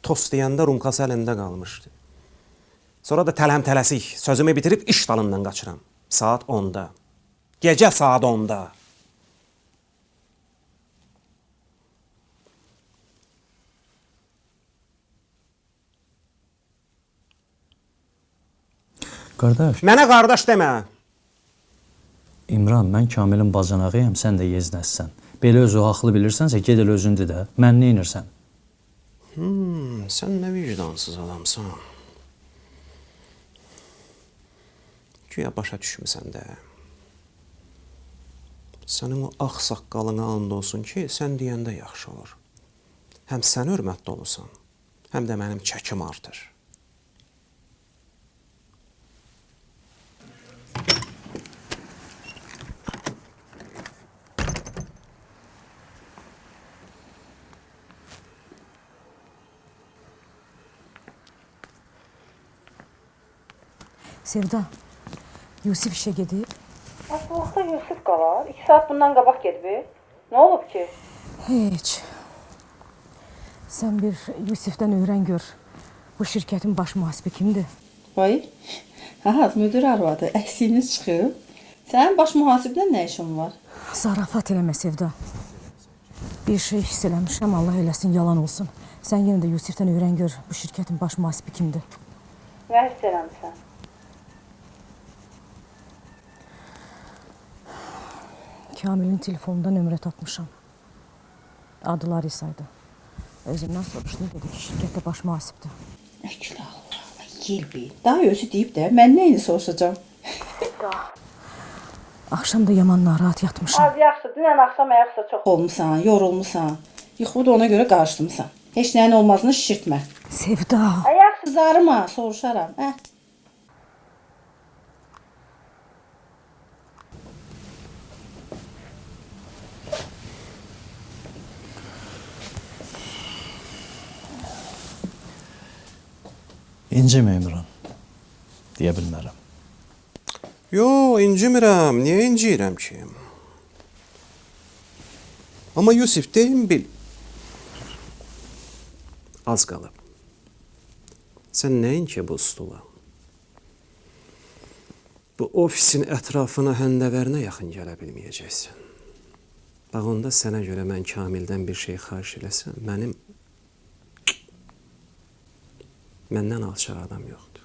tost deyəndə rumkası əlində qalmışdı. Sonra da tələm-tələsik sözümü bitirib iş dalından qaçıram. Saat 10-da. Gecə saat 10-da. Qardaş. Mənə qardaş demə. İmran, mən Kamilin bacanağıyam, sən də yeznəssən. Belə özü haqlı bilirsənsə, ged elə özündür də. Mən nə inirsən? Sən nə vicdansız adamsan. Güya başa düşmüsən də. Sənin o ağ saqqalına and olsun ki, sən deyəndə yaxşı olur. Həm sən hörmətli olursan, həm də mənim çəkim artır. Sevda, Yusif işə gedib. Asılıqda Yusif qalar. 2 saat bundan qabaq gedib. Nə olub ki? Heç. Sən bir Yusifdən öyrən gör. Bu şirkətin baş mühasibi kimdir? Vay, müdür arvadı, əksiyiniz çıxıb. Sənin baş mühasibdən nə işin var? Zarafat eləmə Sevda. Bir şey hiss eləmişəm, Allah eləsin, yalan olsun. Sən yenə də Yusifdən öyrən gör. Bu şirkətin baş mühasibi kimdir? Nə hiss eləmişsən? Kamilin telefonunda nömrə tapmışam. Adı Larisa'ydı. Özümdən soruşdum, dedi ki, şirkətdə baş mühasibdir. Əklə Allah, yelbi. Daha özü deyib də, mən neyini soruşacağım? Axşam da yaman narahat yatmışam. Az yaxşı, dünən axşam ayaqsa çox olmusan, yorulmusan. Yuxuda ona görə qarışdımsan. Heç nəyin olmazını şişirtmə. Sevda. Yaxşı, zarıma, soruşaram, hə? İncimə İmran. Deyə bilmərəm. Yo, incimirəm. Niyə inciyirəm ki? Amma Yusif, deyim bil. Az qalıb. Sən nəyin ki bu stula? Bu ofisin ətrafına həndəvərinə yaxın gələ bilməyəcəksən. Bax, onda sənə görə mən Kamildən bir şey xahiş eləsəm, məndən alçaq adam yoxdur.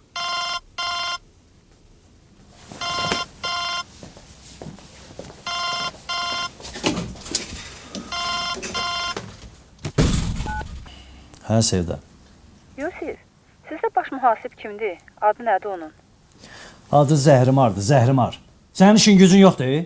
Hə, Sevda. Yusif, sizdə baş mühasib kimdir? Adı nədir onun? Adı Zəhrimardır, Zəhrimar. Sənin işin gücün yoxdur?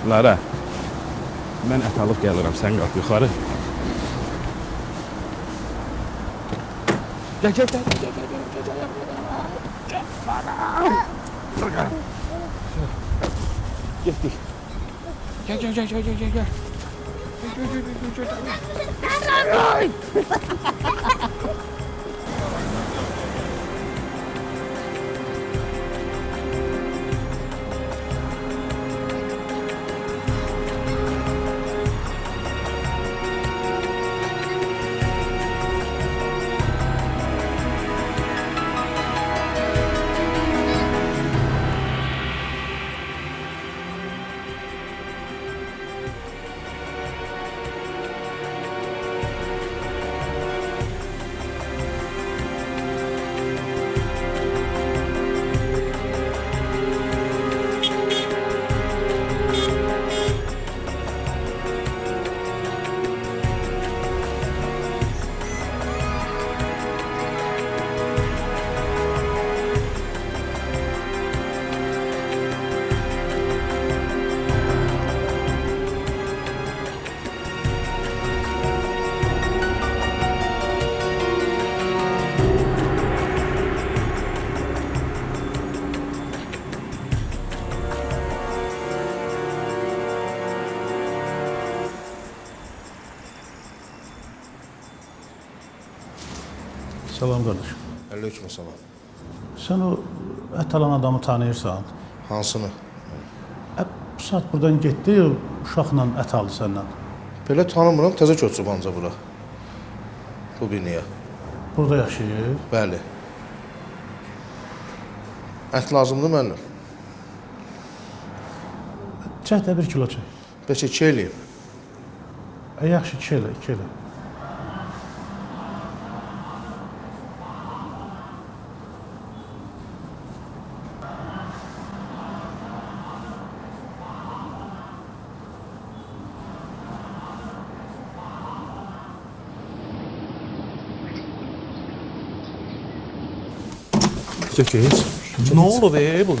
Lara, mən ət alıb gəlirəm, sən qalx yuxarı. Getdik. Gəl. Salam qardaşım. Aleyküm salam. Sən o ət alan adamı tanıyırsan? Hansını? Bu saat buradan getdi, uşaqla ət aldı səndən. Belə tanımıram, təzə köçüb anca bura. Bu binaya. Burada yaşayır? Bəli. Ət lazımdır məndən. Çək də 1 kilo çək. Bəlkə 2 eləyim. Yaxşı, 2 elə, 2 elə. Geç. Nə olub bu?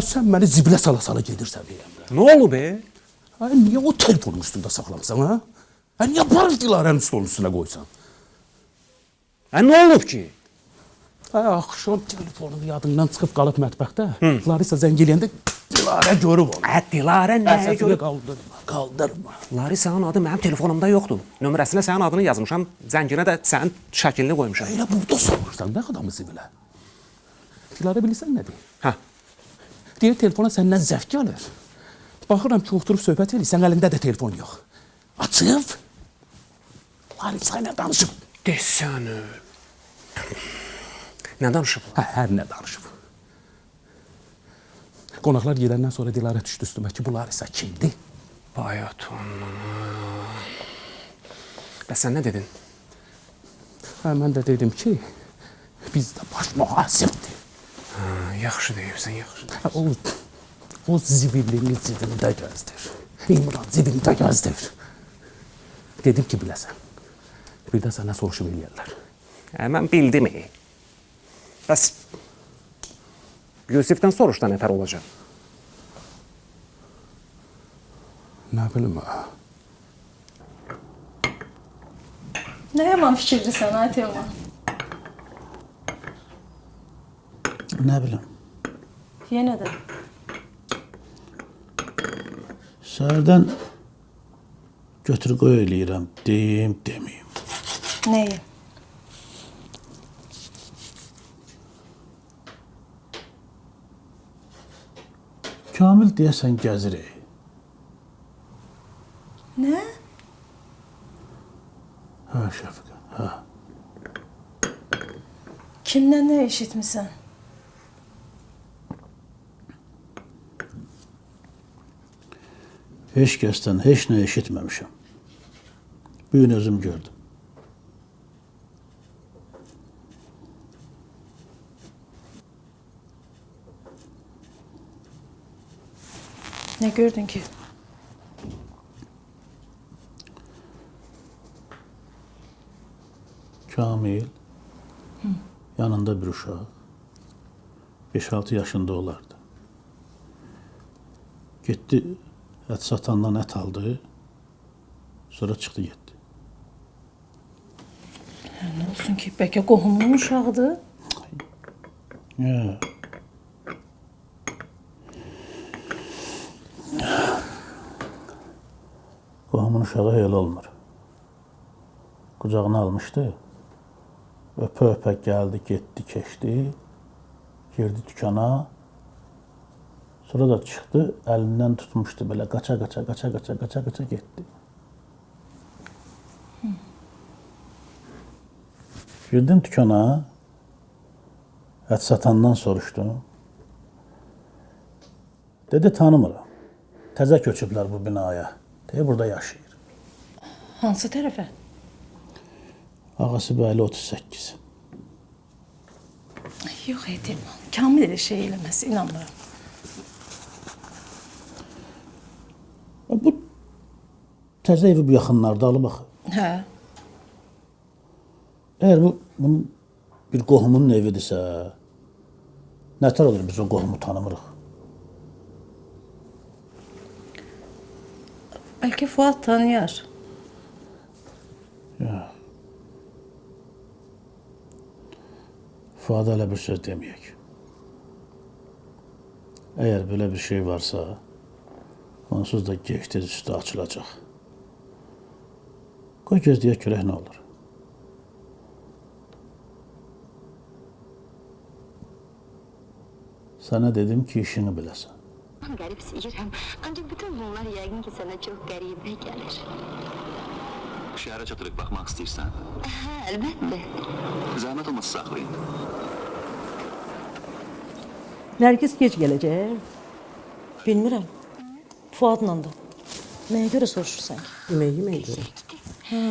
Sən məni zibilə sala gedirsən deyəndə. Nə olub Niyə o telefonun üstündə saxlamısan, ha? Niyə barı Dilarənin stolun üstünə qoysan? Nə olub ki? Axşam telefonu yadından çıxıb qalıb mətbəxdə. Larisa zəng eləyəndə Dilarə görüb onu. Dilarə nəyə görüb? Qaldırma. Larisanın adı mənim telefonumda yoxdur. Nömrəsinə sənin adını yazmışam, zənginə də sənin şəklini qoymuşam. Elə burada soruşsan, nə adamı zibilə? Dilarə bilirsən nədir? Hə. Deyir, telefona səndən zəf gəlir. Baxıram ki, oturub söhbət edir, sən əlində də telefon yox. Açıb, Larisa ilə danışıb. Desənə. Nə danışıb? Hər nə danışıb. Qonaqlar gedəndən sonra Dilarə düşdü üstümə ki, bu Larisa kimdir? Bayat ondan. Bəs sən nə dedin? Hə, mən də dedim ki, bizdə baş mühasibdir. Yaxşı deyirsən, yaxşı. O zibilini cibində gəzdir. İmran cibində gəzdir. Dedim ki, biləsən. Bir də sənə soruşum eləyərlər. Mən bildim. Bəs Yusifdən soruş da nətər olacaq? Nə bilim, Nə yaman fikirlisən, ay Teoman? Nə bilim. Yenə də. Səhərdən götür qoy eləyirəm, deyim, deməyim. Nəyi? Kamil deyəsən gəzirik. Nə? Hə, Şəfiqə, hə. Kimdən nə eşitmisən? Heç kəsdən heç nə eşitməmişəm. Bu gün özüm gördüm. Nə gördün ki? Kamil, yanında bir uşaq, 5-6 yaşında olardı. Getdi, ət satandan ət aldı, sonra çıxdı getdi. Nə olsun ki, bəlkə qohumunun uşağıdır? Qohumun uşağı elə olmur. Qucağına almışdı, öpə-öpə gəldi, getdi, keçdi, girdi dükana, sonra da çıxdı, əlindən tutmuşdu belə, qaça-qaça getdi. Girdim dükana, ət satandan soruşdum. Dedi, tanımıram, təzə köçüblər bu binaya, deyə burada yaşayır. Hansı tərəfə? Ağası bəli 38. Yox, Teoman, Kamil elə şey eləməz, inanmıram. Bu təzə evi bu yaxınlarda alıb axı. Hə. Əgər bunun bir qohumunun evidirsə, nətər olur biz o qohumu tanımırıq? Bəlkə Fuad tanıyar. Yox. Fuada elə bir söz deməyək. Əgər belə bir şey varsa, onsuz da gec-tez üstü açılacaq. Qoy gözləyək görək nə olur. Sənə dedim ki, işini biləsən. Qəribsiyirəm, ancaq bütün bunlar yəqin ki, sənə çox qəribə gəlir. Şəhərə çatırıq baxmaq istəyirsən? Hə, əlbəttə. Zəhmət olmasa saxlayın. Nərgiz gec gələcək. Bilmirəm. Fuadla da. Nəyə görə soruşursan ki? Yeməyə görə. Hə.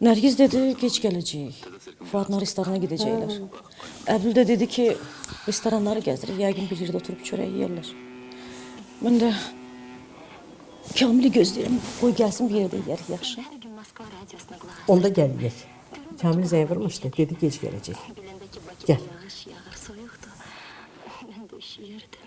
Nərgiz dedi, gec gələcək. Fuadla restorana gedəcəklər. Əbdül də dedi ki, restoranları gəzdirir, yəqin bir yerdə oturub çörək yeyərlər. Mən də Kamili gözləyirəm. Qoy gəlsin bir yerdə yeyərik, yaxşı? Onda gəliyək. Kamil zəng vurmuşdu, dedi gec gələcək. Gəl. Mən də üşüyürdüm.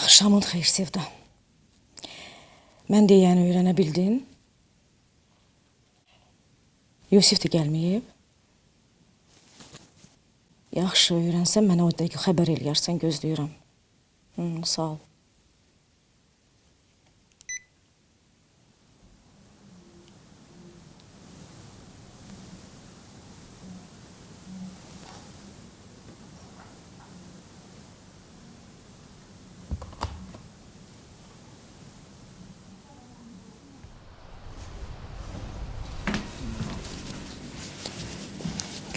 Axşamın xeyir Sevda. Mən deyəni öyrənə bildin? Yusif də gəlməyib. Yaxşı, öyrənsən mənə o dəqiqə xəbər eləyərsən, gözləyirəm. Sağ ol.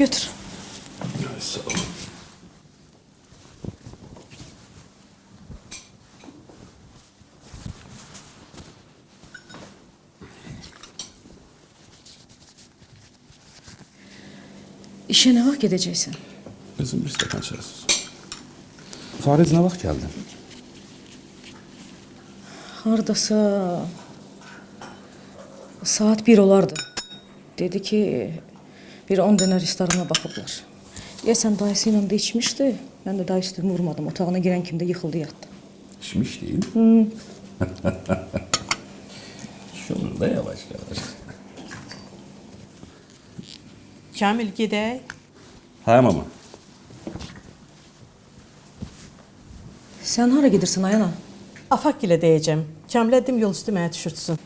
Götür. Sağ ol. İşe ne vaxt gedəcəksən? Kızım bir stəkan çay sus. Fariz ne vaxt geldi? Hardasa saat 1 olardı. Dedi ki bir 10 dənə restorana baxıblar. Deyəsən dayısı ilə də içmişdi. Mən də dayı üstümü vurmadım. Otağına girən kimi də yıxıldı yatdı. İçmiş değil. Şunu da yavaş yavaş. Kamil gedək. Hə mama. Sən hara gedirsən Ayana? Afaq ilə deyəcəm. Kamilə dedim yol üstü mənə düşürtsün.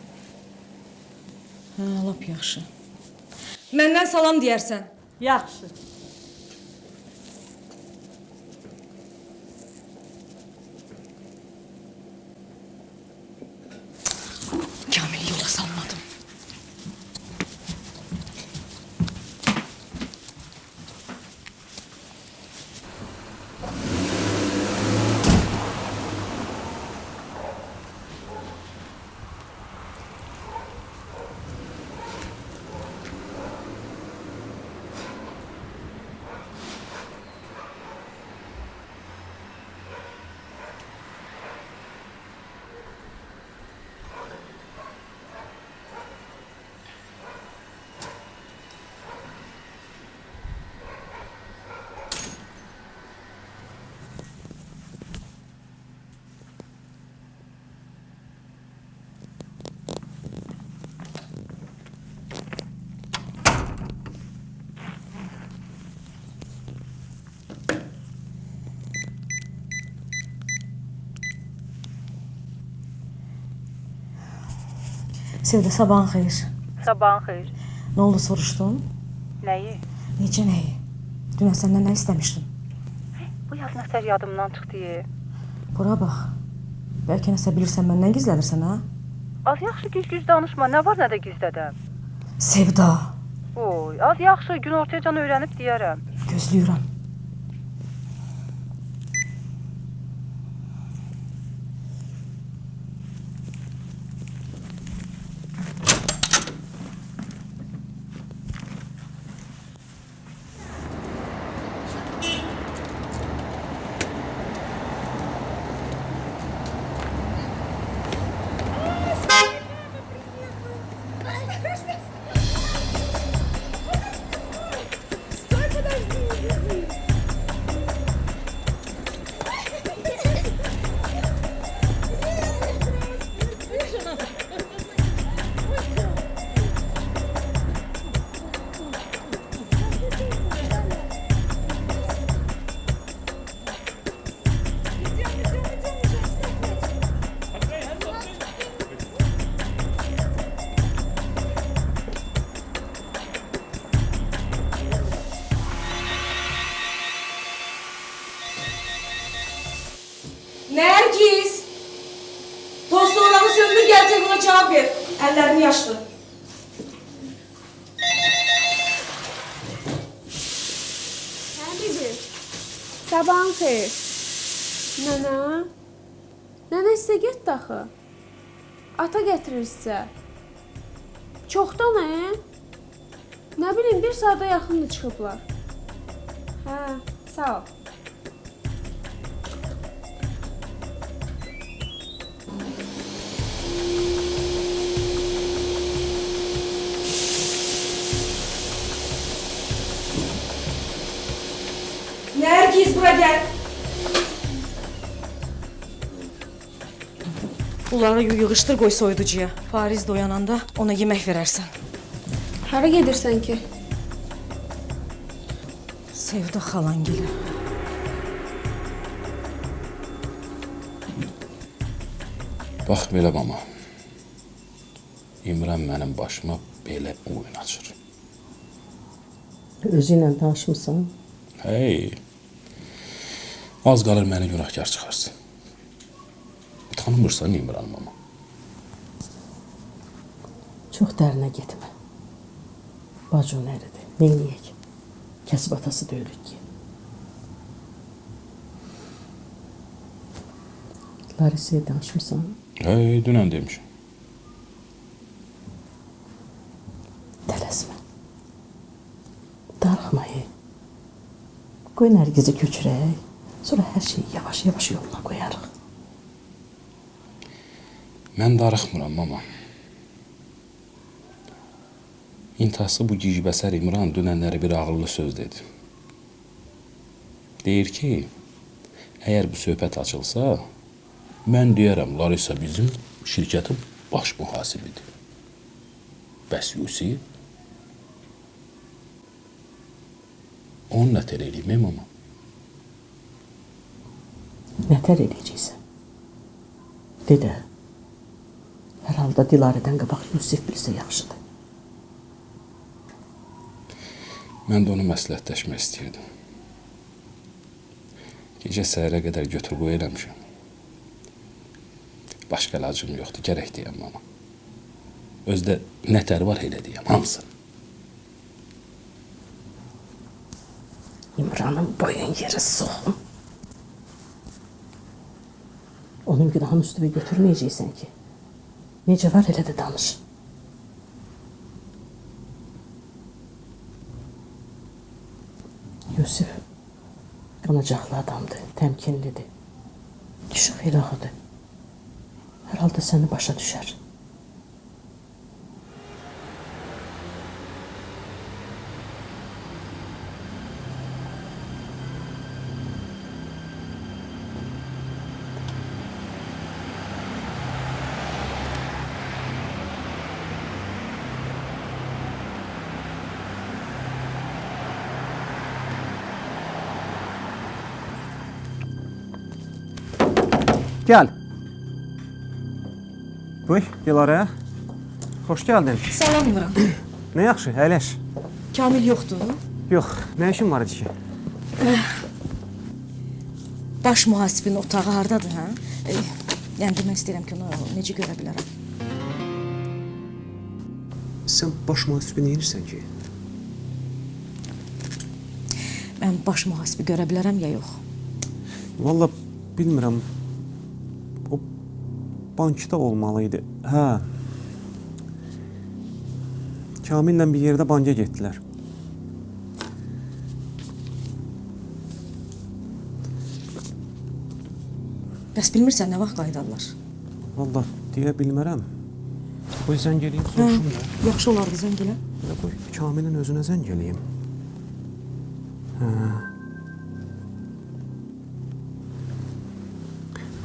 Hə, lap yaxşı. Məndən salam deyərsən. Yaxşı. Kamil'i yola salmadım. Sevda, sabahın xeyir. Sabahın xeyir. Ne oldu soruşdun? Nəyi? Necə nəyi? Dünən səndən nə istəmişdim? Bu yaz nətər yadımdan çıxdı. Bura bax. Bəlkə nəsə bilirsən, məndən gizlədirsən, ha? Az yaxşı güz-güz danışma. Nə var, nə də gizlədəm. Sevda. Oy, az yaxşı gün ortayacan öyrənib deyərəm. Gözləyirəm. Nergis! Tostu olanı söndür, gelecek ona cevap ver. Ellerini yaşlı. Həbibi, sabahın xeyir. Nənə? Nənə sizə getdi axı. Ata gətirir sizə. Çoxdan, Nə bilim, 1 saata yaxındır çıxıblar. Hə, sağ ol. Nergis, bura gel. Bunları yığışdır qoy soyuducuya. Fariz də oyananda ona yemək verərsən. Hara gedirsən ki? Sevda xalan gəlir. Bax belə mama. İmran mənim başıma belə oyun açır. Özü ilə danışmısan? Hey. Az qalır məni günahkar çıxarsın. Tanımırsan İmran mama. Çox dərinə getmə. Bacın əridir. Neyniyək? Kasıb atası deyirik ki. Larisa'ya danışmısan? Dünən demişəm. Tələsmə. Darıxma. Qoy Nərgizi köçürək. Sonra hər şeyi yavaş-yavaş yoluna qoyarıq. Mən darıxmıram, mama. İntihası bu gicbəsər İmran dünənləri bir ağıllı söz dedi. Deyir ki, əgər bu söhbət açılsa, mən deyərəm Larisa bizim şirkətin baş mühasibidir. Bəs Yusif? Onu nətər eləyim, mama? Nətər eləyəcəksən? Dedə, hər halda Dilarədən qabaq Yusif bilsə yaxşıdır. Mən də onu məsləhətləşmək istəyirdim. Gecə səhərə qədər götür qoy eləmişəm. Başqa əlacım yoxdur, gərək deyəm, mama. Özdə nətər var elə deyəm, hamısını. İmranın boyun yeri soğun. Onun günahını üstüne götürməyəcəksən ki. Necə var elə də danış. Yusif qanacaqlı adamdır, təmkinlidir. Kişi xeylağıdır. Hər halda səni başa düşər. Gəl. Buyur, Dilarə. Xoş gəldin. Salam İmran. Nə yaxşı, əyləş. Kamil yoxdur? Yox, nə işin var idi ki? Baş mühasibin otağı hardadır, hə? Yəni demək istəyirəm ki, onu necə görə bilərəm? Sən baş mühasibi nə edirsən ki? Mən baş mühasibi görə bilərəm ya yox? Valla bilmirəm. O bankda olmalıydı. Hə. Kamillə bir yerdə banka getdilər. Bəs bilmirsən nə vaxt qayıdarlar? Valla deyə bilmərəm. Qoy zəng eləyim, soruşum da. Yaxşı olardı zəng elə. Qoy Kamilin özünə zəng eləyim. Hə.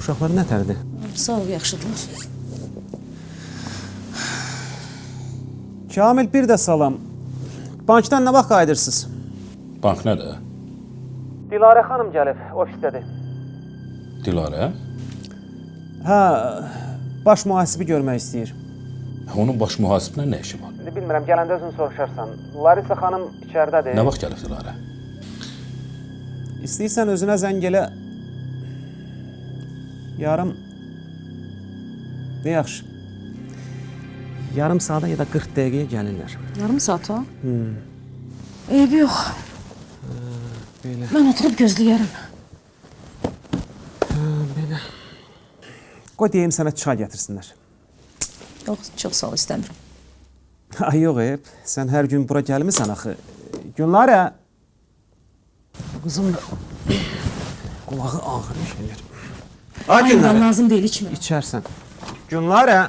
Uşaqlar nətərdir? Sağ ol, yaxşıdırlar. Kamil, bir də salam. Bankdan nə vaxt qayıdırsınız? Bank nədir? Dilarə xanım gəlib, ofisdədir. Dilarə? Hə, baş mühasibi görmək istəyir. Onun baş mühasiblə nə işi var? Bilmirəm, gələndə özün soruşarsan. Larisa xanım içərdədir. Nə vaxt gəlib Dilarə? İstəyirsən özünə zəng elə. Yarım... Ne yaxşı. Yarım saata ya da 40 dəqiqəyə gəlirlər. Yarım saata? Eybi yox. Belə. Mən oturub gözləyərəm. Belə. Qoy deyim sənə çay gətirsinlər. Yox, çox sağ ol, istəmirəm. Ay yox, sən hər gün bura gəlmirsən axı. Günlərə... Qızım da... Qulağı ağır şeylər. Ay Günlərə. Lazım deyil, içmə. İçərsən. Günlərə.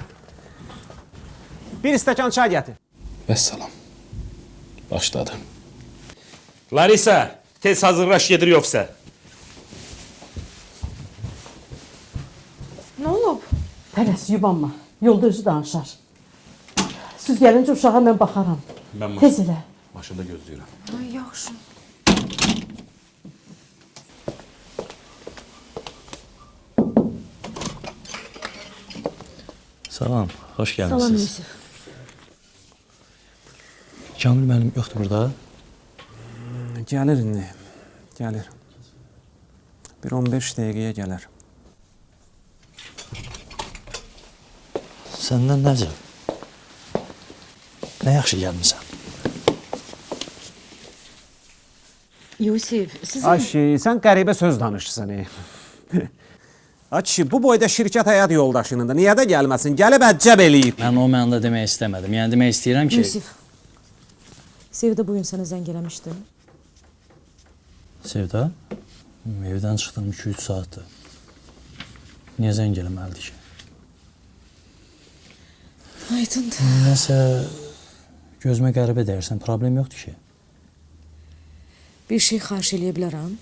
Bir stəkan çay gətir. Vəssalam. Başladı. Larisa, tez hazırlaş gedir yoxsa. Nə olub? Tələs, yubanma. Yolda özü danışar. Siz gəlincə uşağa mən baxaram. Mən Tez elə. Maşında gözləyirəm. Ay, yaxşı. Salam, xoş gəlmisiniz. Salam Yusuf. Kamil müəllim yoxdur burada? Gəlir indi. Gəlir. Bir 15 dəqiqəyə gələr. Səndən necə? Nə yaxşı gəlmisən? Yusif, siz... Ay kişi, sən qəribə söz danışırsan. Ay kişi, bu boyda şirkət həyat yoldaşınındır. Niyə də gəlməsin? Gəlib əccəb eləyib. Mən o mənada demək istəmədim. Yəni demək istəyirəm ki... Yusif, Sevda bugün sənə zəng eləmişdi. Sevda? Evdən çıxdım 2-3 saatdır. Niyə zəng eləməlidir ki? Aydındır. Nəsə gözümə qəribə dəyirsən, problem yoxdur ki. Bir şey xahiş eləyə bilərəm.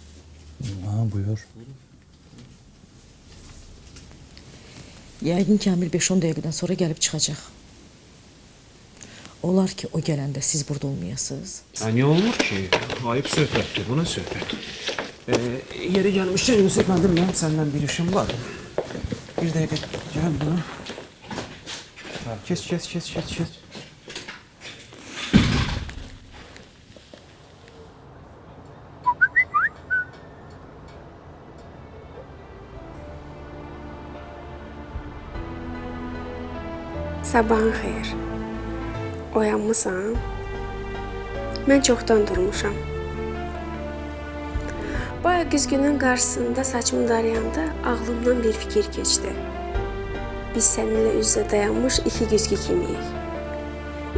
Ha, buyur. Yəqin Kamil 5-10 dəqiqədən sonra gəlib çıxacaq. Olar ki, o gələndə siz burada olmayasınız. Niyə olmur ki? Ayıb söhbətdir, bu nə söhbət? Yeri gəlmişkən Yusuf, mənim səndən bir işim var. Bir dəqiqə gəl buna. Kes. Sabahın xeyir. Oyanmısan? Mən çoxdan durmuşam. Bayaq güzgünün qarşısında saçımı darayanda ağlımdan bir fikir keçdi. Biz səninlə üz-üzə dayanmış iki güzgü kimiyik.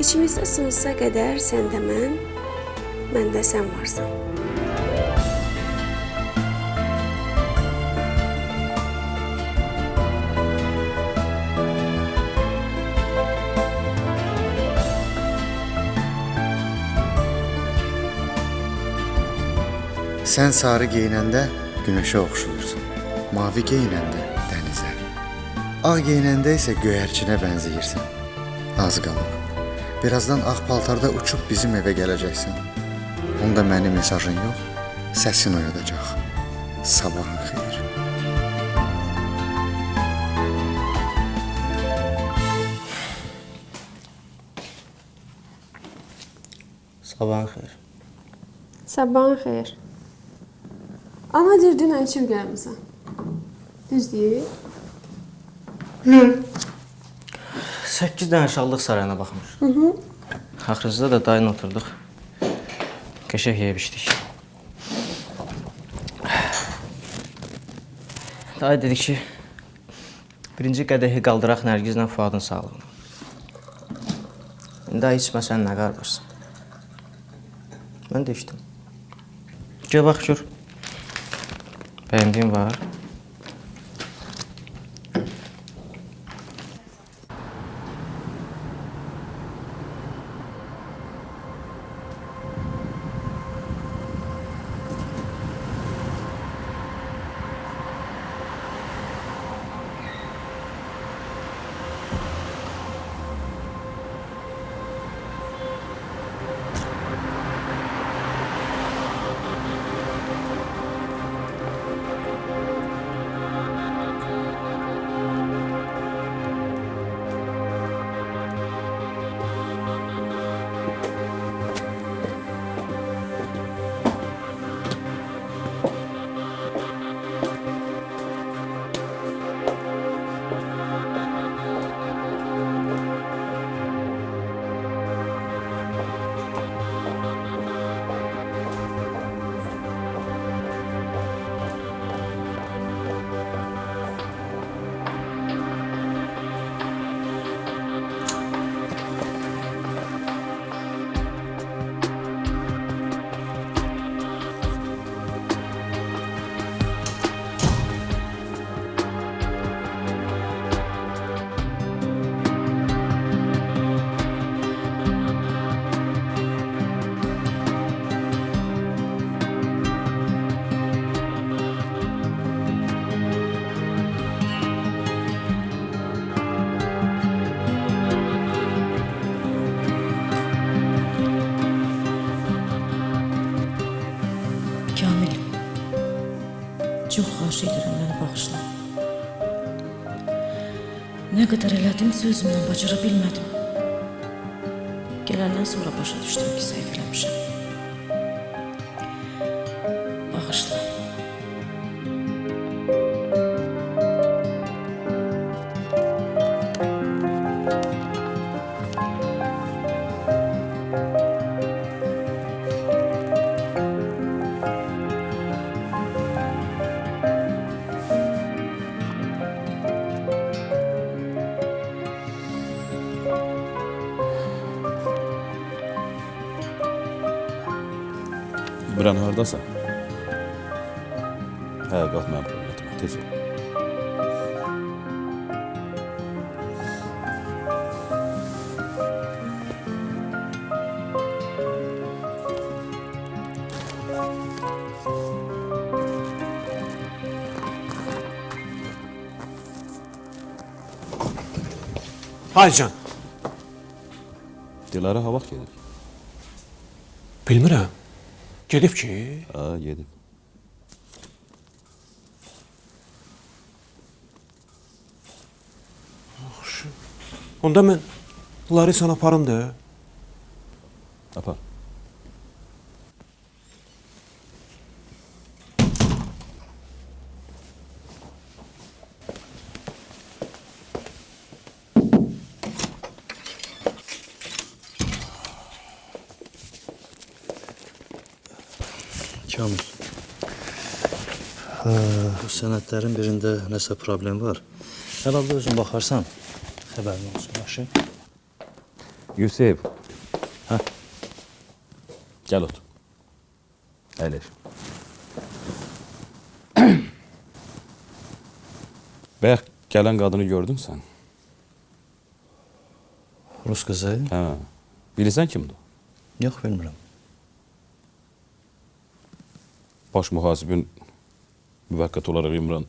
İçimizdə sonsuza qədər sən də mən də sən varsan. Sən sarı geyinəndə günəşə oxşuyursan. Mavi geyinəndə dənizə. Ağ geyinəndə isə göyərçinə bənzəyirsən. Az qalıb. Birazdan ağ paltarda uçub bizim evə gələcəksən. Onda mənim mesajın yox, səsin oyadacaq. Sabahın xeyir. Sabahın xeyir. Sabahın xeyir. Ana deyir, dünən içib gəlmisən. Düz deyir? 8 dənə şallıq sarayına baxmış. Axırıncıda da dayın oturduq. Qəşəng yeyib içdik. Dayı dedi ki, birinci qədəhi qaldıraq Nərgizlə Fuadın sağlığına. İndi içməsən nə qardaşsın? Mən də içdim. Gəl bax, gör. Bəyəndiyin var. Çox xahiş edirəm, məni bağışla. Nə qədər elədimsə özümdən bacara bilmədim. Gələndən sonra başa düşdüm ki, səhv eləmişəm. Bağışla. İmran hardasan? Hə, qalx mənim problemimə, tez ol. Haycan. Dilara ha vaxt gedir? Bilmirəm. Gedib ki? Ha, gedib. Onda mən Larisanı aparım da. Apar. Kamil. Bu sənədlərin birində nəsə problem var. Hər halda özün baxarsan, xəbərin olsun, yaxşı? Yusuf. Hə? Gəl otur. Əyləş. Bayaq gələn qadını gördün sən? Rus qızı? Hə. Bilirsən kimdir? Yox, bilmirəm. Baş mühasibin müvəqqət olaraq İmran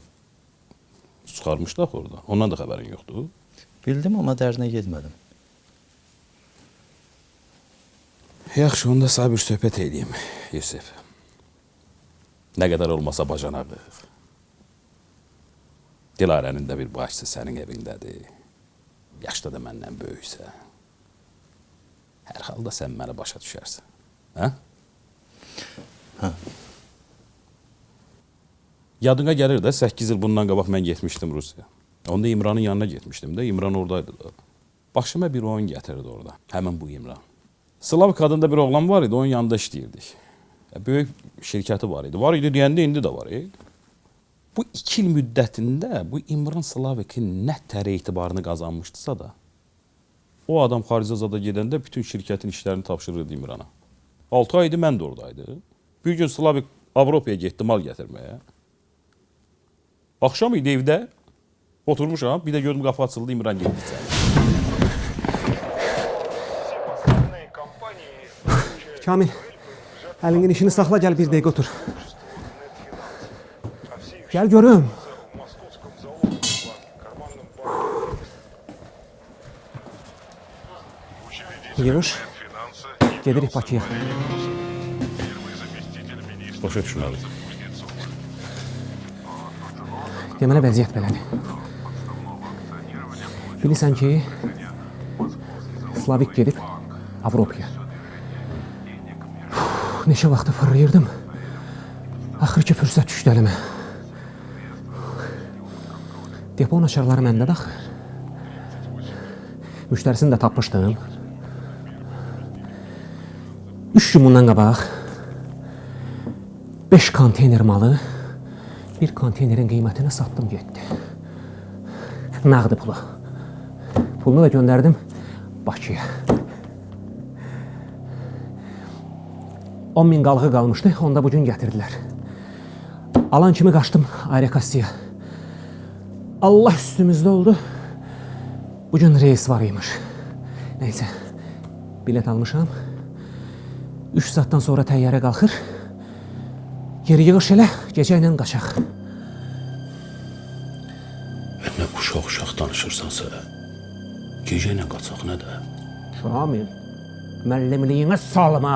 çıxarmışdı axı orada. Ondan da xəbərin yoxdur. Bildim, amma dərinə getmədim. Yaxşı, onda sağ bir söhbət edeyim, Yusuf. Nə qədər olmasa bacanaqıq. Dilarənin də bir başçısı sənin evindədir. Yaşda da məndən böyüksə. Hər halda sən məni başa düşərsən. Hə? Hə. Yadına gəlir də 8 il bundan qabaq mən getmişdim Rusiyaya. Onda İmranın yanına getmişdim də. İmran oradaydı da. Başıma bir oyun gətirdi orada. Həmin bu İmran. Slavik adında bir oğlan var idi, onun yanında işləyirdik. Böyük şirkəti var idi. Var idi deyəndə indi də var idi. Bu 2 il müddətində bu İmran Slavikin nə tər etibarını qazanmışdısa da, o adam xaricə zada gedəndə bütün şirkətin işlərini tapşırırdı İmrana. 6 ay idi, mən də oradaydı. Bir gün Slavik Avropaya getdi mal gətirməyə. Axşam idi evdə, oturmuşam, bir də gördüm qapı açıldı, İmran getdi içəri. Kamil, əlinin işini saxla, gəl bir dəqiqə otur. Gəl görüm. Yığış, gedirik Bakıya. Başa düşməli. Deməli vəziyyət belədir. Bilirsən ki, Slavik gedib Avropaya. Neçə vaxtı fırlayırdım. Axır ki, fürsət düşdü əlimə. Depon açarları məndədir axı. Müştərisini də tapmışdım. 3 gün bundan qabaq 5 konteyner malı bir konteynerin qiymətinə satdım getdi. Nağdı pulu. Pulunu da göndərdim Bakıya. 10.000 qalığı qalmışdı, onda bugün gətirdilər. Alan kimi qaçdım aerokassaya. Allah üstümüzdə oldu. Bugün reis var imiş. Neyse, bilet almışam. 3 saatdan sonra təyyarə qalxır. Yeri yığış elə, gecə ilə qaçaq. Nə uşaq danışırsansa, gecə ilə qaçaq nə də? Şamil, müəllimliyinə salma.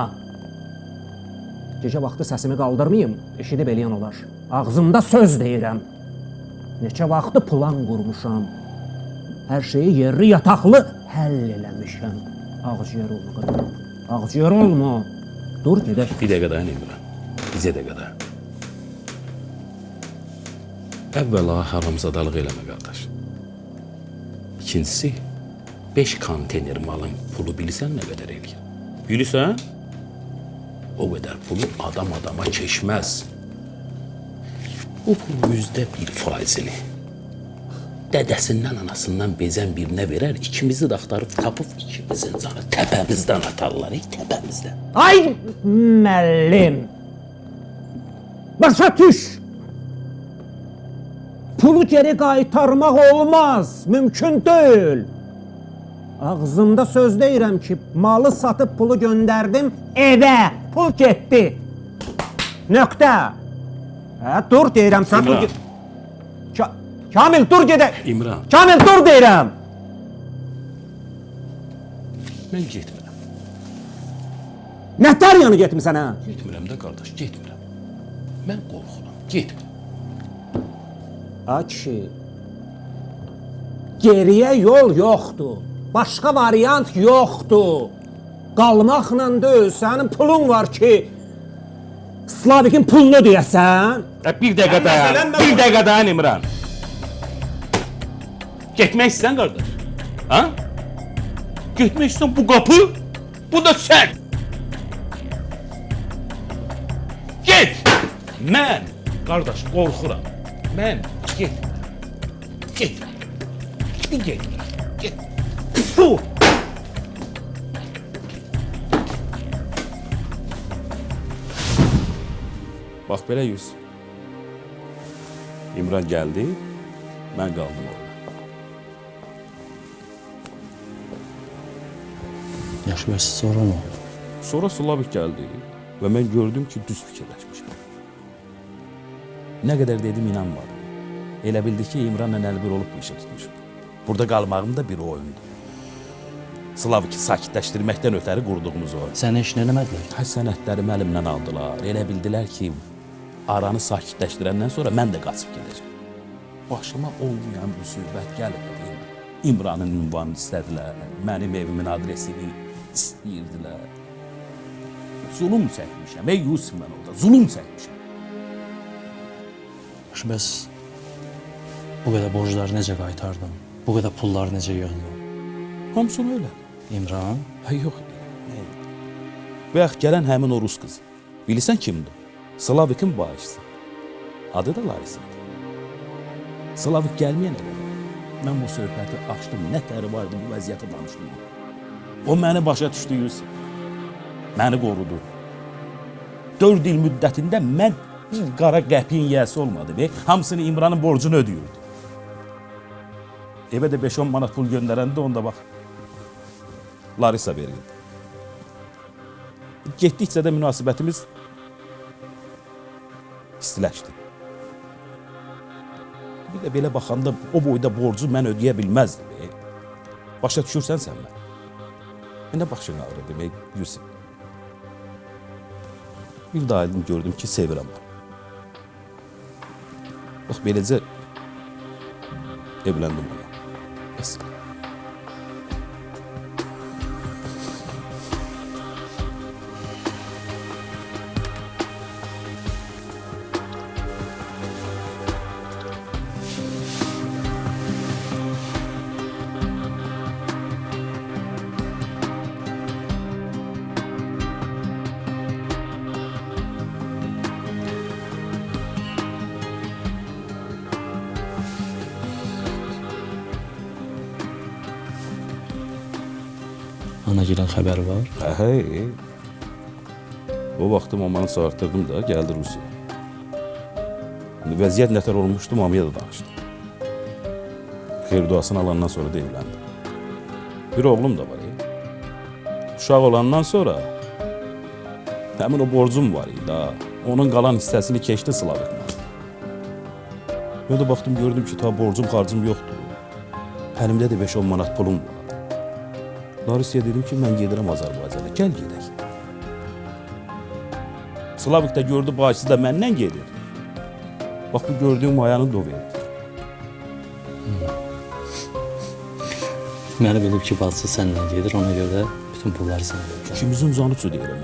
Gecə vaxtı səsimi qaldırmayım, eşidib eləyən olar. Ağzımda söz deyirəm. Neçə vaxtı plan qurmuşam. Hər şeyi yerli yataqlı həll eləmişəm. Ağciyər olma qadın. Ağciyər olma. Dur gedək. Bir dəqiqə dayan İmran. Bizə dəqiqə dayan. Əvvəla haramzadalıq eləmə qardaş. İkincisi, 5 konteyner malın pulu bilirsən nə qədər eləyir? Bilirsən? O qədər pulu adam adama keçməz. O pulun %1%-ni dədəsindən, anasından bezən birinə verər, ikimizi də axtarıb tapıb ikimizin canı təpəmizdən atarlar, təpəmizdən. Ay müəllim, Başa düş. Pulu geri qaytarmaq olmaz, mümkün deyil. Ağzımda söz deyirəm ki, malı satıb pulu göndərdim evə, pul getdi. Nöqtə. Hə, dur deyirəm sən. İmran. Kamil dur gedək. İmran. Kamil dur deyirəm. Mən getmirəm. Nətər yanı getmisən hə? Getmirəm də qardaş, getmirəm. Mən qorxuram, getmirəm. A kişi, geriyə yol yoxdur. Başqa variant yoxdur. Qalmaqla deyil, sənin pulun var ki, Slavikin pulunu deyəsən. Bir dəqiqə dayan, bir dəqiqə dayan İmran. Getmək istəyən qardaş? Ha? Getmək istəyən bu qapı, bu da sən. Get! Mən, qardaş, qorxuram. Mən getmirəm. Getmirəm. Getmirəm. Get. Puh! Bax belə yüz. İmran gəldi, mən qaldım orada. Yaxşı, bəs sonra nə oldu? Sonra Slavik gəldi və mən gördüm ki, düz fikirləşmişəm. Nə qədər dedim, inanmadım. Elə bildi ki, İmranla əlbir olub bu işə tutmuşum. Burada qalmağım da bir oyundur. Slavik'i sakitləşdirməkdən ötəri qurduğumuz o. Səni heç nə eləmədilər? Hə, sənədlərimi əlimdən aldılar. Elə bildilər ki, aranı sakitləşdirəndən sonra mən də qaçıb gedəcəm. Başıma olmayan bir söhbət gəlib. İmranın ünvanını istədilər, mənim evimin adresini istəyirdilər. Zulüm çəkmişəm, ey Yusuf mən orada, zulüm çəkmişəm. Bəs bu qədər borcları necə qaytardın? Bu qədər pulları necə yığdın? Hamısını öyle. İmran? Ha, yox. Və yaxud gələn həmin o rus qızı. Bilirsən kimdir? Slavik'in bağışçısı. Adı da Larisa. Slavik gəlməyən elə. Mən bu söhbəti açdım, nə təri vardı bu vəziyyətə danışdım. O məni başa düşdü, Yusuf. Məni qorudu. 4 il müddətində mən bir qara qəpiyin yiyəsi olmadı və hamısını İmranın borcunu ödüyordu. Evə də 5-10 manat pul göndərəndə onda bax, Larisa verirdi. Getdikcə də münasibətimiz istiləşdi. Bir də belə baxanda o boyda borcu mən ödəyə bilməzdim. Başa düşürsən sən mən? Mənə başın ağrıdı, Yusuf. Bir daha aydın gördüm ki, sevirəm. Bax, beləcə evləndim ona. Bəs. Ana gələn xəbəri var? Hə. O vaxtı mamanı çağırtırdım da, gəldi Rusiya. Vəziyyət nətər olmuşdu, mamaya da danışdı. Xeyr duasını alandan sonra da evləndi. Bir oğlum da var. Uşaq olandan sonra həmin o borcum var idi. Onun qalan hissəsini keçdi Slavik'la. Mən də baxdım, gördüm ki, ta borcum, xarcım yoxdur. Əlimdə də 5-10 manat pulum var. Larisiya dedim ki, mən gedirəm Azərbaycana, gəl gedək. Slavik də gördü, bağışçı da məndən gedir. Bax, bu gördüyüm mayanı da o verdi. Mənə bilib ki, bacısı səndən gedir, ona görə də bütün pulları sənə verir. İkimizin canı üçün deyirəm.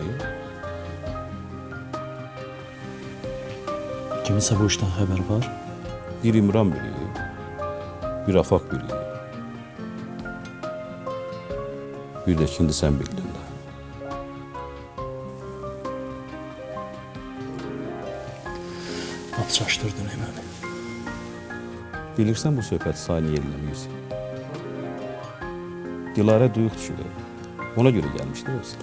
Kiminsə bu işdən xəbər var? Bir İmran bilir, bir Afaq bilir. Bir də şimdi sən bildin də. At çaşdırdın məni. Bilirsən bu söhbət saniyə eləməyirsən. Dilarə duyuq düşür. Ona görə gəlmişdi olsa.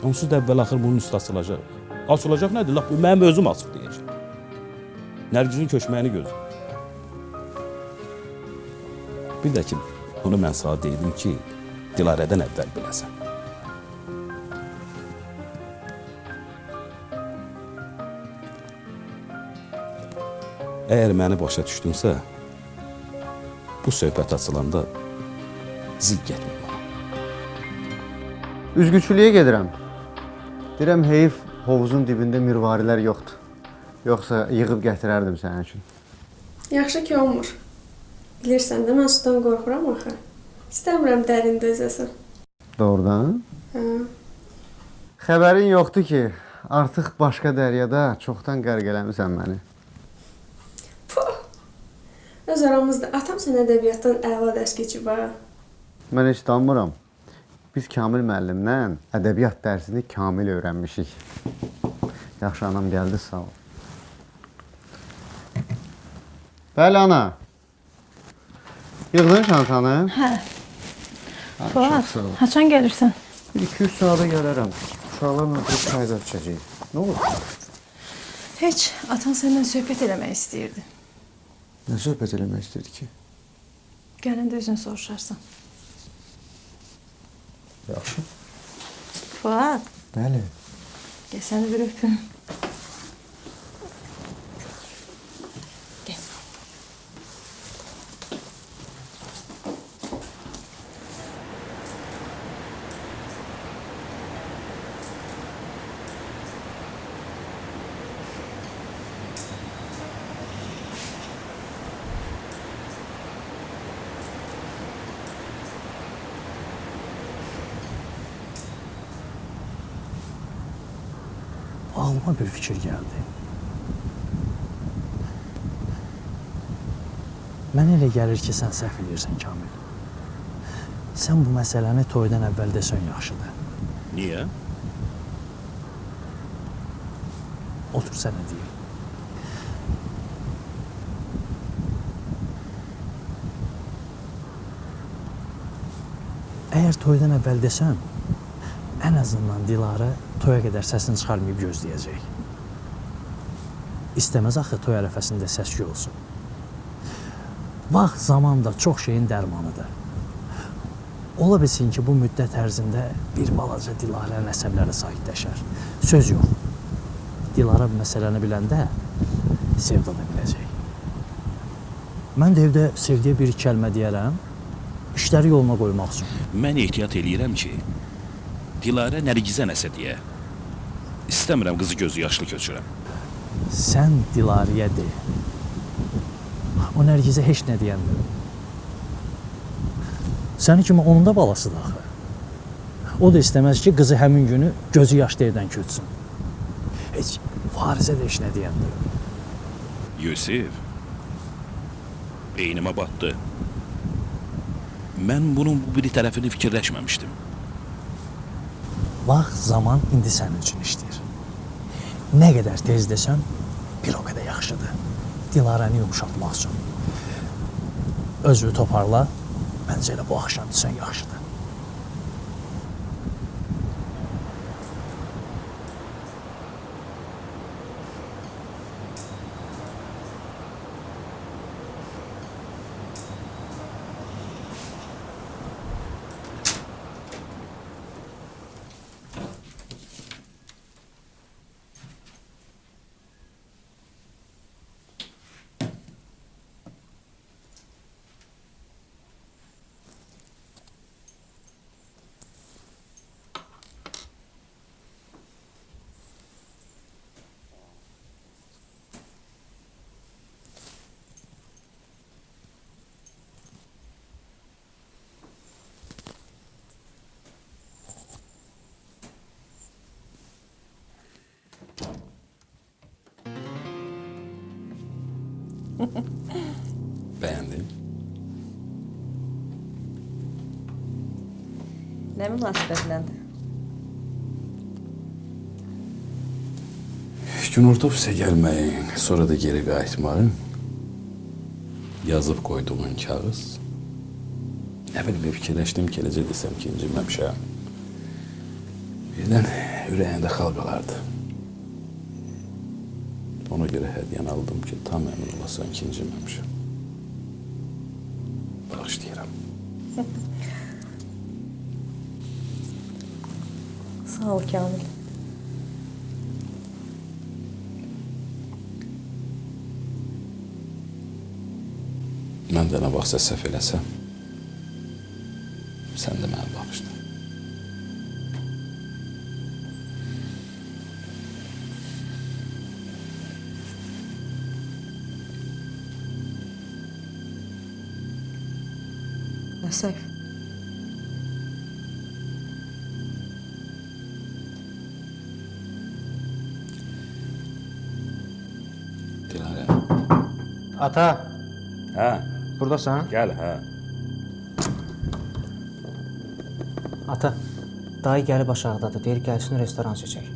Onsuz da əvvəl-axır bunun üstü açılacaq. Açılacaq nədir? Lap mənim özüm açıq deyəcəm. Nərgizin köçməyini gözləyir. Bir də ki, bunu mən sana deydim ki, Dilarədən əvvəl biləsən. Əgər məni başa düşdünsə, bu söhbət açılanda zil getmir. Üzgüçülüyə gedirəm. Deyirəm, heyif hovuzun dibində mirvarilər yoxdur. Yoxsa yığıb gətirərdim sənin üçün. Yaxşı ki olmur. Bilirsən də, mən sudan qorxuram axı. İstəmirəm dərində üzəsən. Doğrudan? Hə. Xəbərin yoxdur ki, artıq başqa dəryada çoxdan qərq eləmisən məni. Puh! Öz aramızda atam sən ədəbiyyatdan əla dərs keçib ha. Mən heç danmıram. Biz Kamil müəllimdən ədəbiyyat dərsini kamil öyrənmişik. Yaxşı, anam gəldi, sağ ol. Bəli, ana. Yığdın şantanı? Hə. Çox sağ ol. Haçan gəlirsən? 2-3 saata gələrəm. Uşaqlarla bir çayda içəcəyik. Nə olur? Heç, atan səndən söhbət eləmək istəyirdi. Nə söhbət eləmək istəyirdi ki? Gələndə özün soruşarsan. Yaxşı. Fuad, Bəli. gəl səni bir öpüm. Gəl. Ağlıma bir fikir gəldi. Mənə elə gəlir ki, sən səhv edirsən, Kamil. Sən bu məsələni toydan əvvəl desən yaxşıdır. Niyə? Otur sənə deyim. Əgər toydan əvvəl desən, ən azından Dilarə toya qədər səsini çıxarmayıb gözləyəcək. İstəməz axı toy ərəfəsində səs-küy olsun. Vaxt, zaman da çox şeyin dərmanıdır. Ola bilsin ki, bu müddət ərzində bir balaca Dilarənin əsəbləri sakitləşər. Söz yox. Dilarə bu məsələni biləndə Sevda da biləcək. Mən də evdə Sevdiyə bir kəlmə deyərəm, işləri yoluna qoymaq üçün. Mən ehtiyat eləyirəm ki, Dilarə Nərgizə nəsə deyə. İstəmirəm qızı gözü yaşlı köçürəm. Sən Dilarəyə de. O Nərgizə heç nə deyəndir. Səni kimi onun da balasıdır axı. O da istəməz ki, qızı həmin günü gözü yaşlı evdən köçsün. Heç Farizə də heç nə deyəndir. Yusif, beynimə batdı. Mən bunun bu biri tərəfini fikirləşməmişdim. Vaxt, zaman indi sənin üçün işləyir. Nə qədər tez desən, bir o qədər yaxşıdır. Dilarəni yumuşatmaq üçün. Özünü toparla, məncə elə bu axşam desən yaxşıdır. Bəyəndin? Nə münasibətləndi? Günorta ofise gəlməyin, sonra da geri qayıtmayın. Yazıb qoyduğun kağız. Nə bilim, fikirləşdim ki, necə desəm ki, inciməmişəm. Birdən ürəyində xalqalardı. Ona görə hədiyyəni aldım ki, tam əmin olasan ki, inciməmişəm. Bağışlayıram. Sağ ol Kamil. Mən də nə vaxtsa səhv eləsəm, sən də mənə bağışla. Nə səhv? Dilarə. Ata, Hə, buradasan? gəl, hə. Ata, dayı gəlib aşağıdadır. Deyir gəlsin restoran seçək.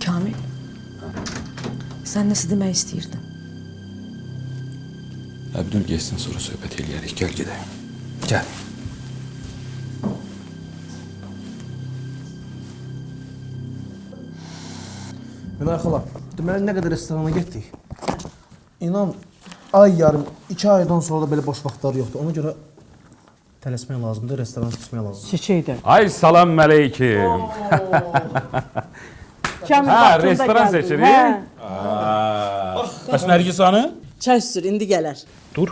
Kamil, sən nəsə demək istəyirdin? Əbdül geçsin, sonra söhbət eləyərik. Gəl gedək. Gəl. Günay xala, deməli nə qədər restorana getdik. İnan, ay yarım, 2 aydan sonra da belə boş vaxtları yoxdur. Ona görə tələsmək lazımdır, restoran seçmək lazımdır. Seçəydə. Ay salam məleykim. Kamil Ha, vaxtında restoran gəldi. seçirik. Hə. Bəs Nərgiz hanı? Çay sür, indi gələr. Dur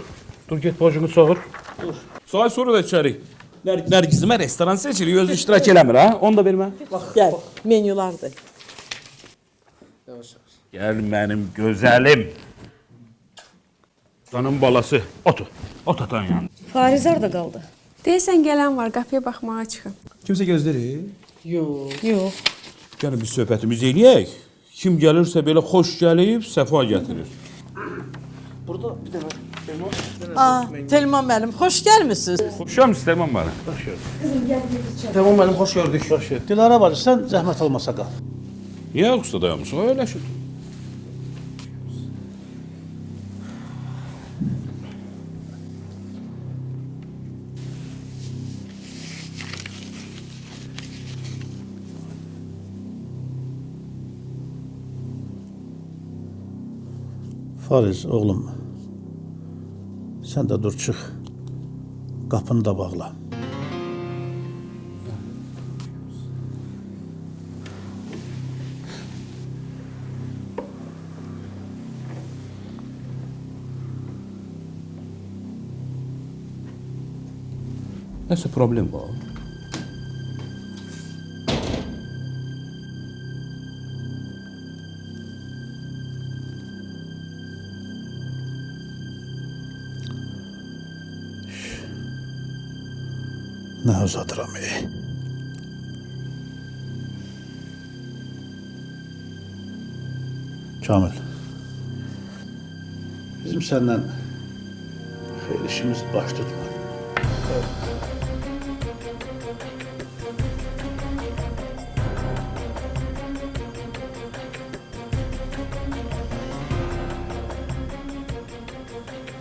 get bacını çağır. Çay sonra da içərik. Nərgizimə restoran seçirik, özü iştirak eləmir ha? Onu da vermə. Gəl, menyulardır. Gəl mənim gözəlim. Canın balası. Otur. Ot atan yanında. Fariz harda qaldı? Deyəsən gələn var, qapıya baxmağa çıxın. Kimsə gözlərir? Yox. Gəlin biz söhbətimizi eləyək. Kim gəlirsə belə xoş gəlib, səfa gətirir. Burada bir dənə Telman müəllim, xoş gəlmisiniz. Xoş gəlmisiniz Telman müəllim. Xoş gördük. Tamam müəllim, xoş gördük. Xoş gördük. Dilara bacı, sən zəhmət olmasa qal. Niyə usta dayanmışsın? Öyləşin. Fariz, oğlum, sən də dur, çıx, qapını da bağla. Nəsə problem var? Nə uzadıram, Kamil, bizim səndən xeyir işimiz baş tutmadı.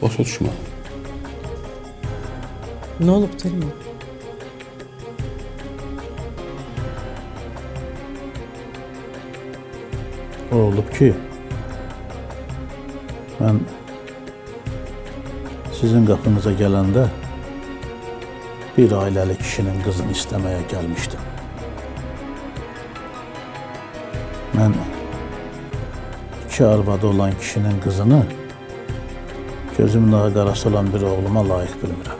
Başa düşmə. Nə olub Telman? O olub ki, mən sizin qapınıza gələndə bir ailəli kişinin qızını istəməyə gəlmişdim. Mən iki arvadı olan kişinin qızını gözümün ağı qarası olan bir oğluma layiq bilmirəm.